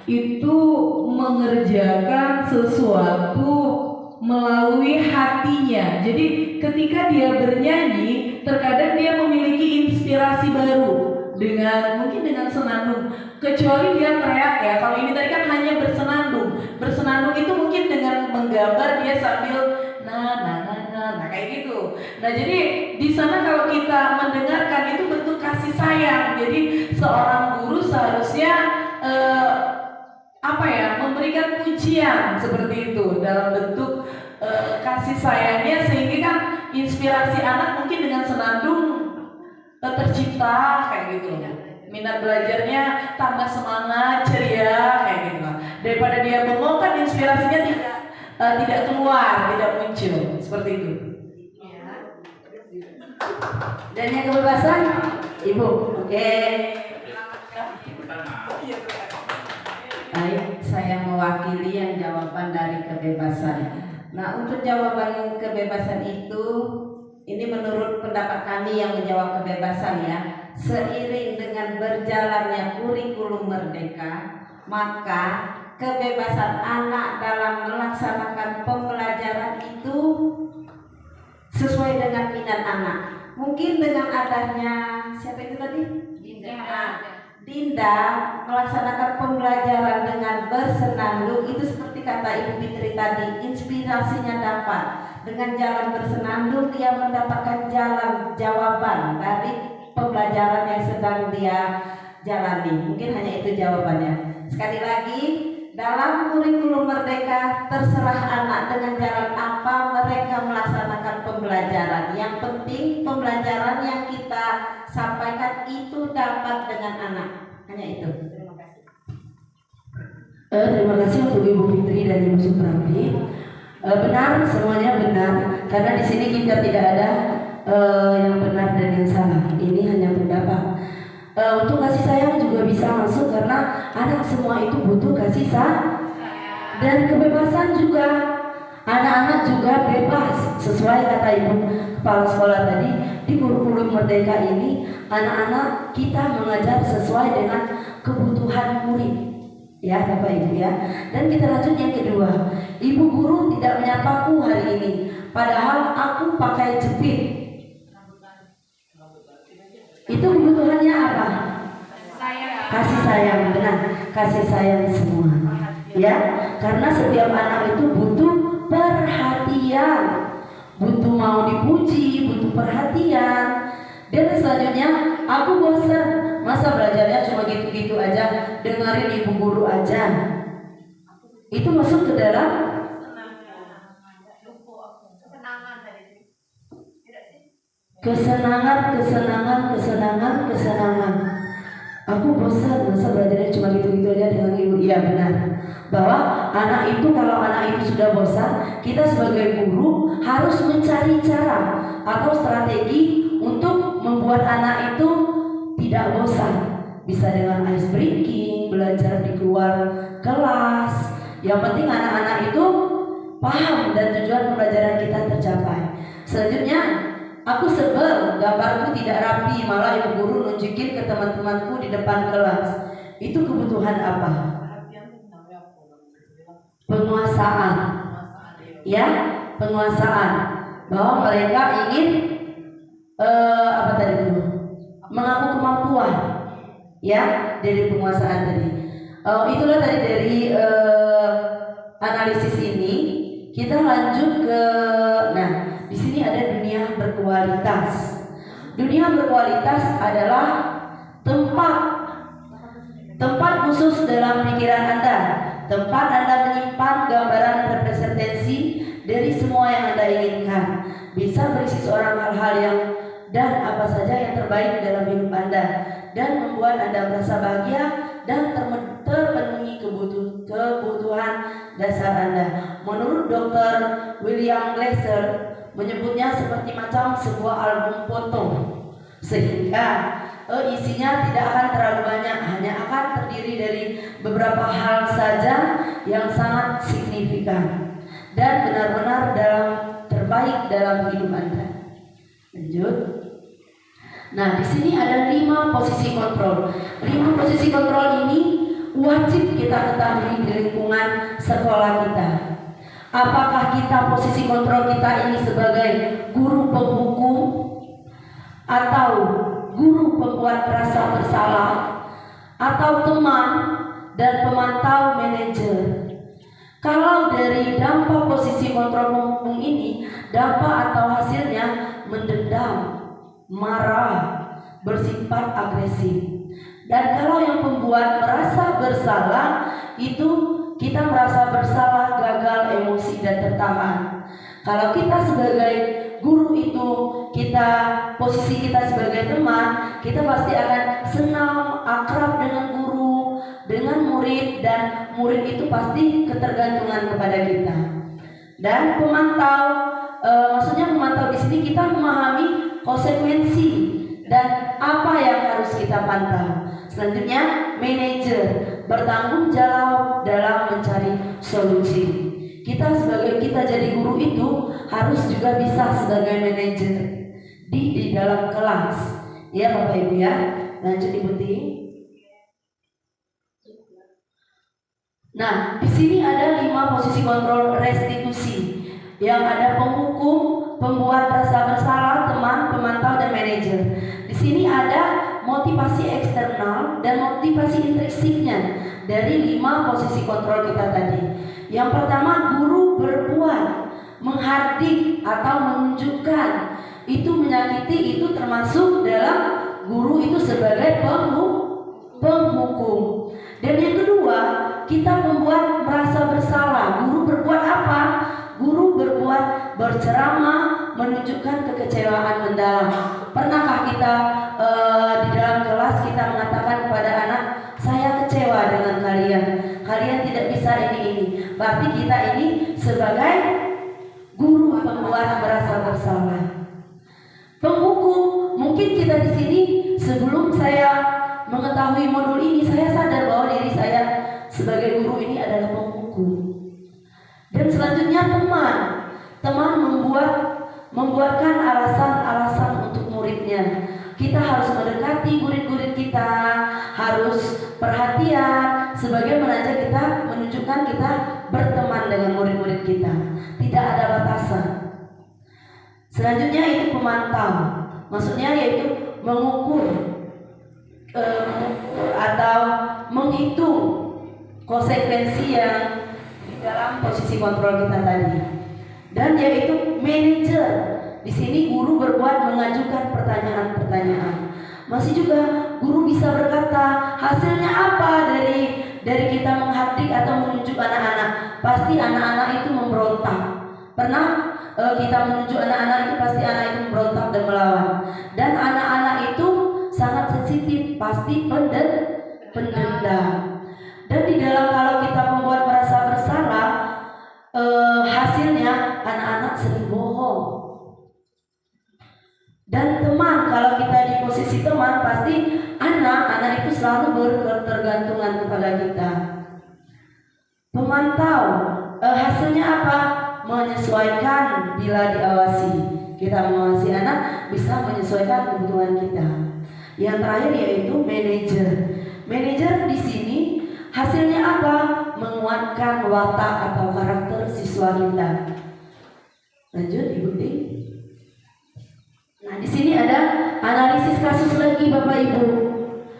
itu mengerjakan sesuatu melalui hatinya. Jadi ketika dia bernyanyi, terkadang dia memiliki inspirasi baru mungkin dengan senandung. Kecuali dia teriak ya. Kalau ini tadi kan hanya bersenandung. Bersenandung itu mungkin dengan menggambar dia sambil nah kayak gitu. Nah jadi di sana kalau kita mendengarkan itu bentuk kasih sayang. Jadi seorang guru seharusnya memberikan pujian seperti itu dalam bentuk kasih sayangnya, sehingga kan inspirasi anak mungkin dengan senandung tercipta kayak gitu. Minat belajarnya tambah semangat, ceria kayak gitu. Daripada dia bengong kan inspirasinya tidak keluar, tidak muncul seperti itu. Dan yang kebebasan, Ibu, oke. Baik, saya mewakili yang jawaban dari kebebasan. Nah, untuk jawaban kebebasan itu, ini menurut pendapat kami yang menjawab kebebasan ya. Seiring dengan berjalannya kurikulum merdeka, maka kebebasan anak dalam melaksanakan pembelajaran itu sesuai dengan minat anak. Mungkin dengan adanya siapa itu tadi? Dinda melaksanakan pembelajaran dengan bersenandung itu seperti kata Ibu Fitri tadi, inspirasinya dapat. Dengan jalan bersenandung dia mendapatkan jalan jawaban dari pembelajaran yang sedang dia jalani. Mungkin hanya itu jawabannya. Sekali lagi, Dalam kurikulum Merdeka, terserah anak dengan jalan apa mereka melaksanakan pembelajaran. Yang penting pembelajaran yang kita sampaikan itu dapat dengan anak. Hanya itu. Terima kasih. Terima kasih untuk Ibu Fitri dan Ibu Suprapti. Benar, semuanya benar. Karena di sini kita tidak ada yang benar dan yang salah. Ini hanya pendapat. Untuk kasih sayang juga bisa masuk karena anak semua itu butuh kasih sayang dan kebebasan juga. Anak-anak juga bebas sesuai kata Ibu Kepala Sekolah tadi. Di kurikulum Merdeka ini anak-anak kita mengajar sesuai dengan kebutuhan murid, ya Bapak Ibu ya. Dan kita lanjut yang kedua. Ibu guru tidak menyapaku hari ini, padahal aku pakai jepit. Itu kebutuhannya apa? Kasih sayang, benar. Kasih sayang semua, ya. Karena setiap anak itu butuh perhatian, butuh mau dipuji, butuh perhatian. Dan selanjutnya, aku bosan, masa belajarnya cuma gitu-gitu aja, dengerin ibu guru aja. Itu masuk ke dalam kesenangan. Aku bosan, masa belajarnya cuma gitu-gitu aja dengan ibu. Iya benar. Bahwa anak itu, kalau anak itu sudah bosan, kita sebagai guru harus mencari cara atau strategi untuk membuat anak itu tidak bosan. Bisa dengan ice breaking, belajar di luar kelas. Yang penting anak-anak itu paham dan tujuan pembelajaran kita tercapai. Selanjutnya, aku sebel gambarku tidak rapi, malah ibu guru nunjukin ke teman-temanku di depan kelas. Itu kebutuhan apa? Penguasaan, ya, penguasaan. Bahwa mereka ingin apa tadi itu? Mengaku kemampuan, ya, dari penguasaan tadi. Itulah tadi dari analisis ini. Kita lanjut ke, nah, di sini ada dunia berkualitas. Dunia berkualitas adalah tempat khusus dalam pikiran Anda, tempat Anda menyimpan gambaran representasi dari semua yang Anda inginkan. Bisa berisi seorang hal-hal yang dan apa saja yang terbaik dalam hidup Anda dan membuat Anda merasa bahagia dan terpenuhi kebutuhan dasar Anda. Menurut Dr. William Glasser menyebutnya seperti macam sebuah album foto, sehingga isinya tidak akan terlalu banyak, hanya akan terdiri dari beberapa hal saja yang sangat signifikan dan benar-benar terbaik dalam hidup Anda. Lanjut. Nah, di sini ada 5 posisi kontrol. 5 posisi kontrol ini wajib kita ketahui di lingkungan sekolah kita. Apakah kita posisi kontrol kita ini sebagai guru penghukum atau guru pembuat rasa bersalah atau teman dan pemantau manajer? Kalau dari dampak posisi kontrol penghukum ini, dampak atau hasilnya mendendam, marah, bersifat agresif. Dan kalau yang pembuat merasa bersalah itu kita merasa bersalah, gagal, emosi dan tertahan. Kalau kita sebagai guru itu, posisi kita sebagai teman, kita pasti akan senang, akrab dengan guru, dengan murid, dan murid itu pasti ketergantungan kepada kita. Dan pemantau, maksudnya pemantau di sini kita memahami konsekuensi dan apa yang harus kita pantau. Selanjutnya, manajer bertanggung jawab dalam mencari solusi. Kita jadi guru itu harus juga bisa sebagai manajer di dalam kelas. Ya Bapak Ibu ya. Lanjut Ibu Ti. Nah, di sini ada 5 posisi kontrol restitusi. Yang ada penghukum, pembuat rasa bersalah, teman, pemantau dan manajer. Di sini ada motivasi eksternal dan motivasi intrinsiknya dari 5 posisi kontrol kita tadi. Yang pertama, guru berbuat, menghardik atau menunjukkan. Itu menyakiti, itu termasuk dalam guru itu sebagai penghukum. Dan yang kedua, kita membuat berceramah, menunjukkan kekecewaan mendalam. Pernahkah kita di dalam kelas kita mengatakan kepada anak, saya kecewa dengan kalian, kalian tidak bisa ini. Berarti kita ini sebagai guru pembuat merasa bersalah. Penghukum, mungkin kita di sini sebelum saya mengetahui modul ini, saya sadar bahwa diri saya sebagai guru ini adalah penghukum. Dan selanjutnya teman membuatkan alasan-alasan untuk muridnya. Kita harus mendekati murid-murid kita, harus perhatian, sebagaimana kita menunjukkan kita berteman dengan murid-murid kita. Tidak ada batasan. Selanjutnya itu pemantau, maksudnya yaitu mengukur atau menghitung konsekuensi yang di dalam posisi kontrol kita tadi. Dan yaitu manajer. Di sini guru berbuat mengajukan pertanyaan-pertanyaan. Masih juga guru bisa berkata, hasilnya apa dari kita menghardik atau menunjuk anak-anak? Pasti anak-anak itu memberontak. Pernah kita menunjuk anak-anak itu, pasti anak itu memberontak dan melawan. Dan anak-anak itu sangat sensitif, pasti pendendam. Dan di dalam kalau kita membuat merasa bersalah, hasilnya anak-anak sering bohong. Dan teman, kalau kita di posisi teman, pasti anak-anak itu selalu bertergantungan kepada kita. Pemantau, hasilnya apa? Menyesuaikan bila diawasi. Kita mengawasi anak bisa menyesuaikan kebutuhan kita. Yang terakhir yaitu manajer. Manajer di sini hasilnya apa? Menguatkan watak atau karakter siswa kita. Lanjut Ibu Ting. Nah, di sini ada analisis kasus lagi Bapak Ibu.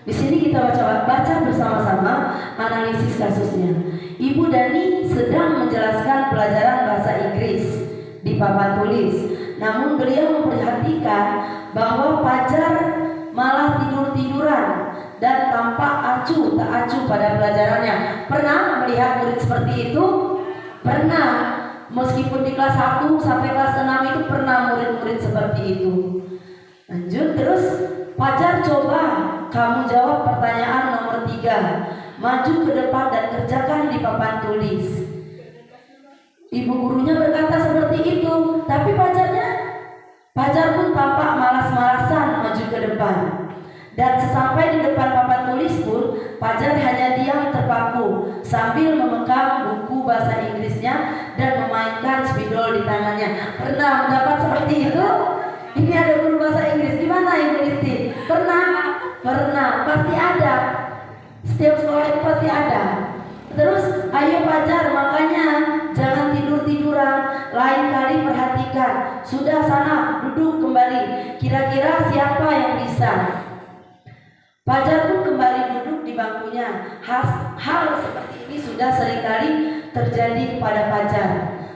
Di sini kita baca bersama-sama analisis kasusnya. Ibu Dani sedang menjelaskan pelajaran bahasa Inggris di papan tulis. Namun beliau memperhatikan bahwa Fajar malah tidur-tiduran dan tampak acuh tak acuh pada pelajarannya. Pernah melihat murid seperti itu? Pernah. Meskipun di kelas 1 sampai kelas 6 itu pernah murid-murid seperti itu. Lanjut terus, Fajar coba kamu jawab pertanyaan nomor 3. Maju ke depan dan kerjakan di papan tulis. Ibu gurunya berkata seperti itu, tapi Fajar pun tampak malas-malasan maju ke depan. Dan sesampai di depan papan tulis pun, Fajar hanya diam terpaku sambil memegang buku bahasa Inggrisnya dan memainkan spidol di tangannya. Pernah mendapat seperti itu? Ini ada guru bahasa Inggris, di mana Ibu Listi? Pernah, pasti ada. Setiap sekolah itu pasti ada. Terus, ayo Fajar, makanya jangan tidur-tiduran. Lain kali perhatikan. Sudah sana, duduk kembali. Kira-kira siapa yang bisa? Fajar pun kembali duduk di bangkunya. Hal seperti ini sudah seringkali terjadi kepada Fajar.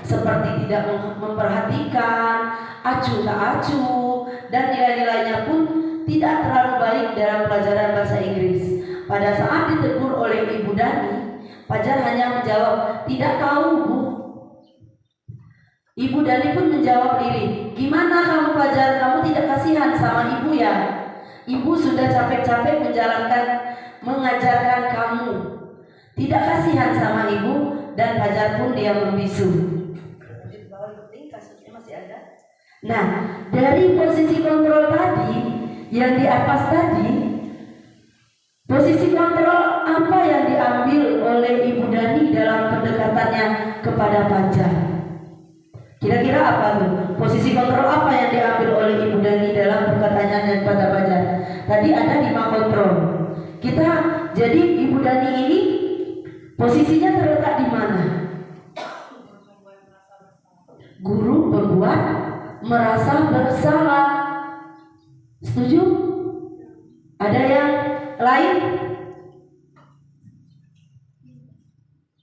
Seperti tidak memperhatikan, acuh tak acuh, dan nilai-nilainya pun tidak terlalu baik dalam pelajaran bahasa Inggris. Pada saat ditegur oleh Ibu Dani, Fajar hanya menjawab, tidak tahu Bu. Ibu Dani pun menjawab lirih, gimana kamu Fajar, kamu tidak kasihan sama ibu ya? Ibu sudah capek-capek mengajarkan kamu. Tidak kasihan sama ibu, dan Fajar pun dia membisu. Nah, dari posisi kontrol tadi yang di atas tadi, posisi kontrol apa yang diambil oleh Ibu Dani dalam pendekatannya kepada Fajar? Kira-kira apa tuh? Posisi kontrol apa yang diambil oleh Ibu Dani dalam perkataannya kepada Fajar? Tadi ada 5 kontrol. Jadi Ibu Dani ini posisinya terletak di mana? Guru pembuat merasa bersalah. Setuju? Ada yang lain?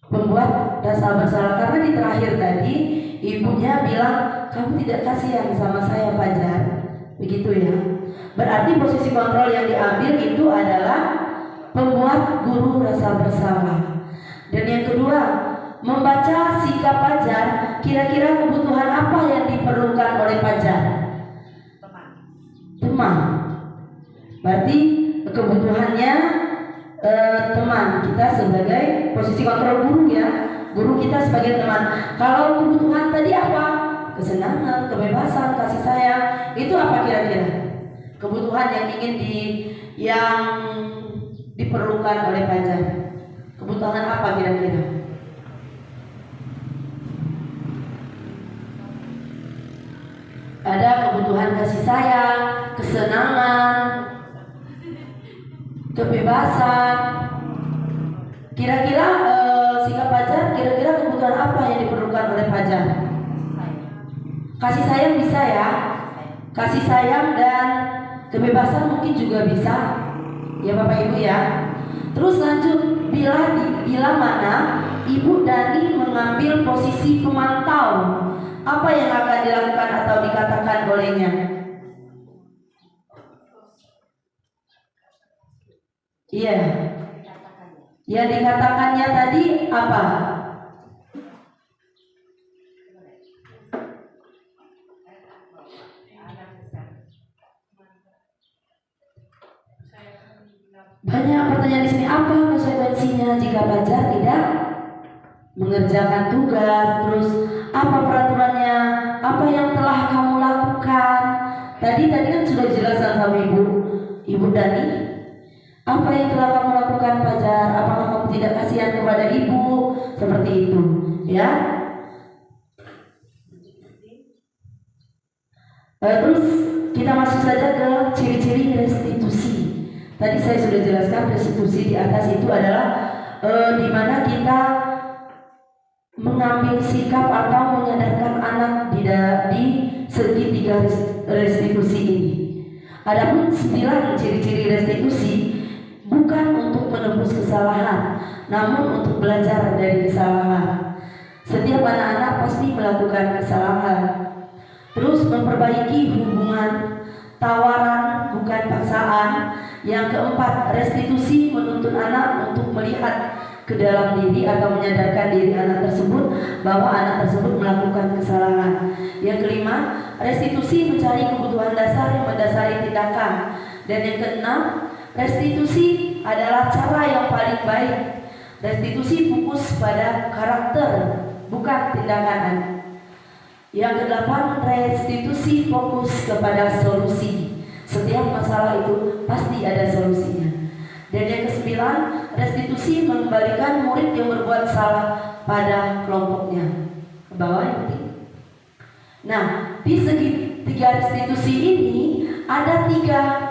Pembuat rasa bersalah, karena di terakhir tadi ibunya bilang kamu tidak kasihan sama saya Fajar, begitu ya. Berarti posisi kontrol yang diambil itu adalah pembuat guru rasa bersalah. Dan yang kedua, membaca sikap Fajar, kira-kira kebutuhan apa yang diperlukan oleh Fajar? Teman. Berarti kebutuhannya teman. Kita sebagai posisi kontrol guru ya, guru kita sebagai teman. Kalau kebutuhan tadi apa? Kesenangan, kebebasan, kasih sayang. Itu apa kira-kira? Kebutuhan yang diperlukan oleh Fajar. Kebutuhan apa kira-kira? Ada kebutuhan kasih sayang, kesenangan, kebebasan. Kira-kira sikap Fajar, kira-kira kebutuhan apa yang diperlukan oleh Fajar? Kasih sayang bisa ya. Kasih sayang dan kebebasan mungkin juga bisa. Ya Bapak Ibu ya. Terus lanjut, bila mana Ibu Dani mengambil posisi pemantau, apa yang akan dilakukan atau dikatakan olehnya? Iya. Yang dikatakannya tadi apa? Banyak pertanyaan di sini. Apa konsekuensinya jika Fajar tidak mengerjakan tugas? Terus apa peraturannya? Apa yang telah kamu lakukan? Tadi kan sudah dijelaskan sama Ibu Dani. Apa yang telah kamu lakukan Fajar? Apakah kamu tidak kasihan kepada ibu? Seperti itu, ya. Terus kita masuk saja ke ciri-ciri restitusi. Tadi saya sudah jelaskan restitusi di atas itu adalah di mana kita mengambil sikap atau menyadarkan anak di segitiga restitusi ini. Adapun 9 ciri-ciri restitusi bukan untuk menebus kesalahan, namun untuk belajar dari kesalahan. Setiap anak-anak pasti melakukan kesalahan. Terus memperbaiki hubungan, tawaran bukan paksaan. Yang keempat, restitusi menuntun anak untuk melihat ke dalam diri atau menyadarkan diri anak tersebut bahwa anak tersebut melakukan kesalahan. Yang kelima, restitusi mencari kebutuhan dasar yang mendasari tindakan. Dan yang keenam, restitusi adalah cara yang paling baik. Restitusi fokus pada karakter, bukan tindakan. Yang kedelapan, restitusi fokus kepada solusi. Setiap masalah itu pasti ada solusinya. Dan yang kesembilan, restitusi mengembalikan murid yang berbuat salah pada kelompoknya. Ke bawah yang penting. Nah, di segitiga restitusi ini ada tiga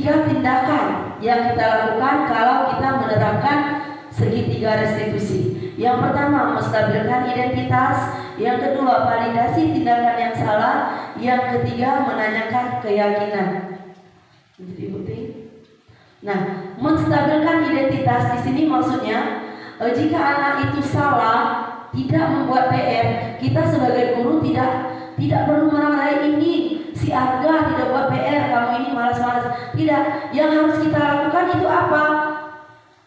tindakan yang kita lakukan kalau kita menerapkan segitiga restitusi. Yang pertama, menstabilkan identitas. Yang kedua, validasi tindakan yang salah. Yang ketiga, menanyakan keyakinan. Jadi penting. Nah, menstabilkan identitas di sini maksudnya jika anak itu salah, tidak membuat PR, kita sebagai guru tidak perlu marah-marahin ini. Si Arga tidak buat PR, kamu ini malas-malas. Tidak, yang harus kita lakukan itu apa?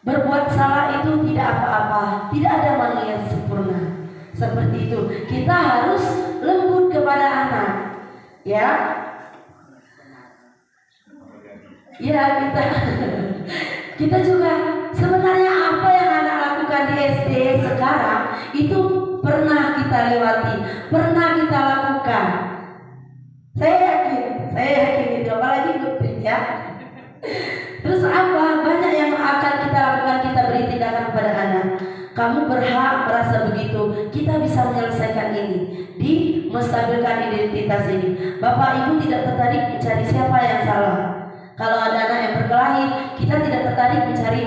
Berbuat salah itu tidak apa-apa. Tidak ada manusia yang sempurna. Seperti itu. Kita harus lembut kepada anak. Ya. Ya, kita juga sebenarnya apa yang anak lakukan di SD sekarang itu pernah kita lewati, pernah kita lakukan. Saya yakin itu, apalagi gupit ya. Terus apa? Banyak yang akan kita lakukan, kita beri tindakan kepada anak. Kamu berhak merasa begitu. Kita bisa menyelesaikan ini di menstabilkan identitas ini. Bapak Ibu tidak tertarik mencari siapa yang salah. Kalau ada anak yang berkelahi, kita tidak tertarik mencari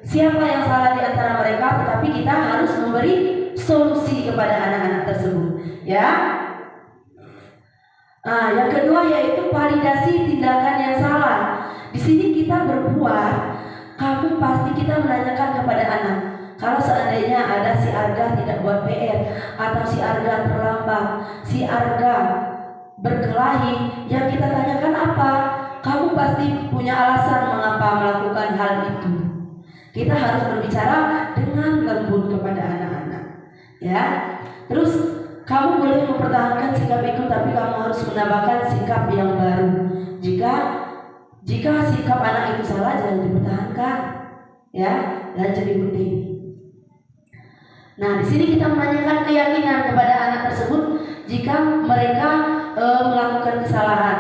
siapa yang salah di antara mereka, tetapi kita harus memberi solusi kepada anak-anak tersebut. Ya. Yang kedua yaitu validasi tindakan yang salah. Di sini kita berbuat, kamu pasti kita menanyakan kepada anak. Kalau seandainya ada si Arga tidak buat PR, atau si Arga terlambat, si Arga berkelahi, yang kita tanyakan apa? Kamu pasti punya alasan mengapa melakukan hal itu. Kita harus berbicara dengan dengan lembut kepada anak-anak, ya. Terus kamu boleh mempertahankan sikap itu, tapi kamu harus menambahkan sikap yang baru. Jika sikap anak itu salah, jangan dipertahankan, ya. Lanjut ikuti. Nah, di sini kita menanyakan keyakinan kepada anak tersebut jika mereka melakukan kesalahan.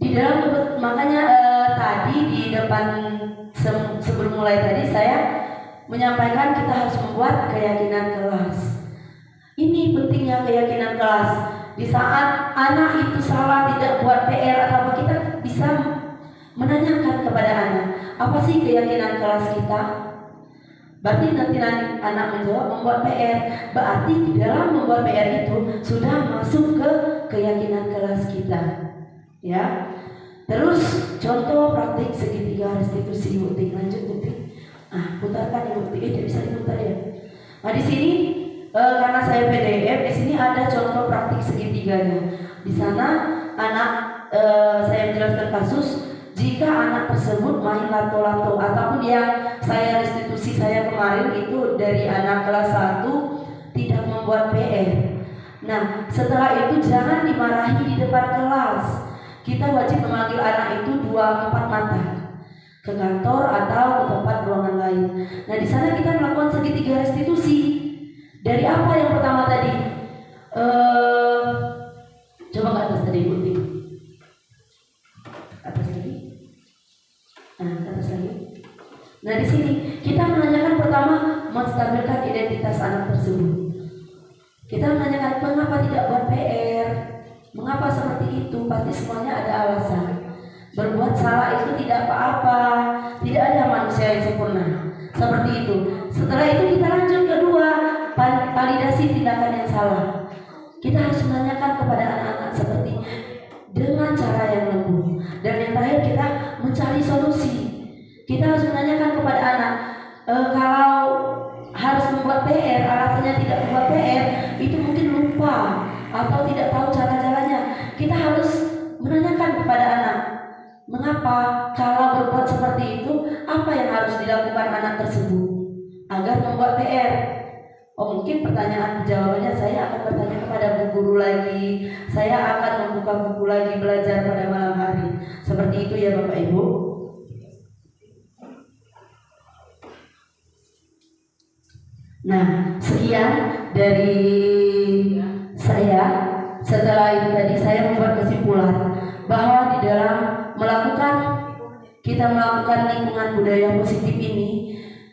Di dalam makanya tadi di depan sebelum mulai tadi saya menyampaikan kita harus membuat keyakinan kelas. Ini pentingnya keyakinan kelas. Di saat anak itu salah, tidak buat PR atau apa, kita bisa menanyakan kepada anak, apa sih keyakinan kelas kita? Berarti nanti anak menjawab membuat PR. Berarti di dalam membuat PR itu sudah masuk ke keyakinan kelas kita, ya. Terus contoh praktik segitiga restitusi Ibu. Lanjut Ibu. Putarkan Ibu. Tidak bisa diputar ya. Nah di sini karena saya PDF, di sini ada contoh praktik segitiganya. Di sana anak saya menjelaskan kasus. Jika anak tersebut main lato-lato ataupun yang saya restitusi saya kemarin itu dari anak kelas 1 tidak membuat PR. Nah, setelah itu jangan dimarahi di depan kelas. Kita wajib memanggil anak itu 2-4 mata ke kantor atau ke tempat ruangan lain. Nah, di sana kita melakukan segitiga restitusi. Dari apa yang pertama tadi? Coba ke atas tadi Ibu. Atas lagi. Atas lagi. Nah di sini kita menanyakan pertama menstabilkan identitas anak tersebut. Kita menanyakan mengapa tidak buat PR, mengapa seperti itu. Pasti semuanya ada alasan. Berbuat salah itu tidak apa-apa, tidak ada manusia yang sempurna. Seperti itu. Setelah itu kita lanjut kedua, validasi tindakan yang salah. Kita harus menanyakan kepada anak-anak seperti dengan cara yang lembut. Dan yang terakhir kita mencari solusi. Kita harus menanyakan kepada anak kalau harus membuat PR, alasannya tidak membuat PR itu mungkin lupa atau tidak tahu cara-caranya. Kita harus menanyakan kepada anak, mengapa kalau berbuat seperti itu, apa yang harus dilakukan anak tersebut agar membuat PR. Mungkin pertanyaan jawabannya saya akan bertanya kepada bu guru lagi, saya akan membuka buku lagi belajar pada malam hari. Seperti itu ya Bapak Ibu. Nah, sekian dari saya. Setelah itu tadi saya membuat kesimpulan bahwa di dalam kita melakukan lingkungan budaya positif ini,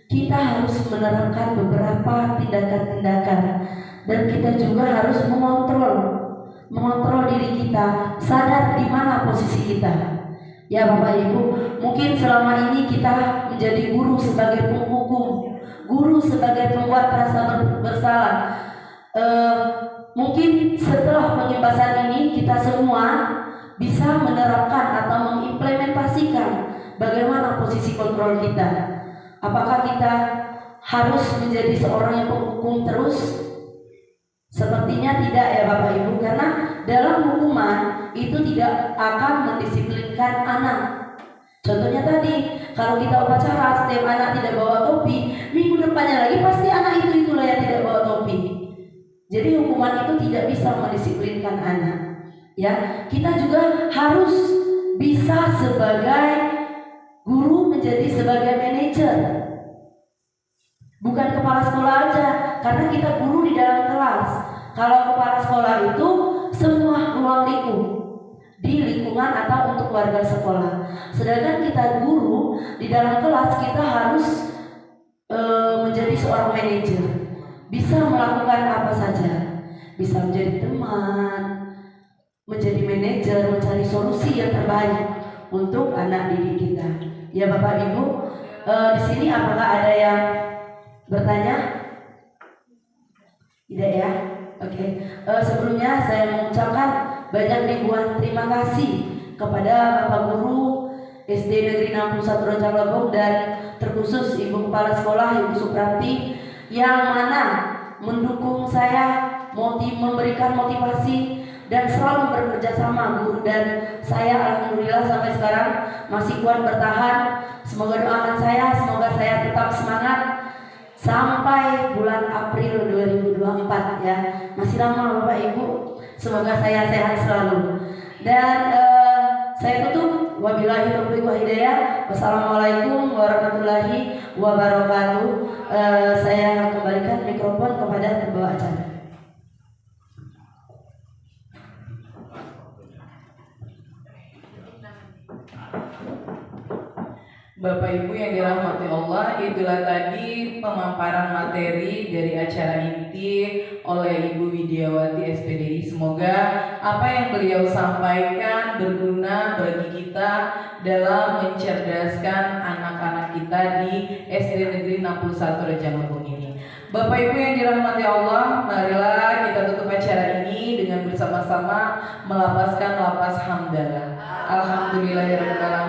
kita harus menerapkan beberapa tindakan-tindakan dan kita juga harus mengontrol diri kita, sadar di mana posisi kita. Ya Bapak Ibu, mungkin selama ini kita menjadi guru sebagai penghukum, guru sebagai pembuat rasa bersalah. Mungkin setelah pengibasan ini kita semua bisa menerapkan atau mengimplementasikan bagaimana posisi kontrol kita. Apakah kita harus menjadi seorang yang penghukum terus? Sepertinya tidak ya Bapak Ibu, karena dalam hukuman itu tidak akan mendisiplinkan anak. Contohnya tadi, kalau kita upacara setiap anak tidak bawa topi, minggu depannya lagi pasti anak itulah yang tidak bawa topi. Jadi hukuman itu tidak bisa mendisiplinkan anak. Ya, kita juga harus bisa sebagai guru menjadi sebagai manajer, bukan kepala sekolah aja, karena kita guru di dalam kelas. Kalau kepala sekolah itu semua ruang lingkup di lingkungan atau untuk warga sekolah. Sedangkan kita guru di dalam kelas, kita harus menjadi seorang manajer, bisa melakukan apa saja, bisa menjadi teman, menjadi manajer, mencari solusi yang terbaik untuk anak didik kita. Ya Bapak Ibu, di sini apakah ada yang bertanya? Tidak ya? Oke. Sebelumnya saya mengucapkan banyak ribuan terima kasih kepada Bapak Guru SD Negeri 61 Rejang Lebong dan terkhusus Ibu Kepala Sekolah Ibu Suprati yang mana mendukung saya, memberikan motivasi dan selalu bekerja sama guru dan saya. Alhamdulillah sampai sekarang masih kuat bertahan. Semoga doakan saya, semoga saya tetap semangat sampai bulan April 2024 ya. Masih lama Bapak Ibu. Semoga saya sehat selalu. Dan saya tutup, wabillahi taufiq wal hidayah. Wassalamualaikum warahmatullahi wabarakatuh. Saya kembalikan mikrofon kepada pembawa acara. Bapak Ibu yang dirahmati Allah, itulah tadi pemaparan materi dari acara inti oleh Ibu Widiawati SPDI. Semoga apa yang beliau sampaikan berguna bagi kita dalam mencerdaskan anak-anak kita di SD Negeri 61 Rejang Lebong ini. Bapak Ibu yang dirahmati Allah, marilah kita tutup acara ini dengan bersama-sama melapaskan lapas hamdalah. Alhamdulillahirabbil alamin.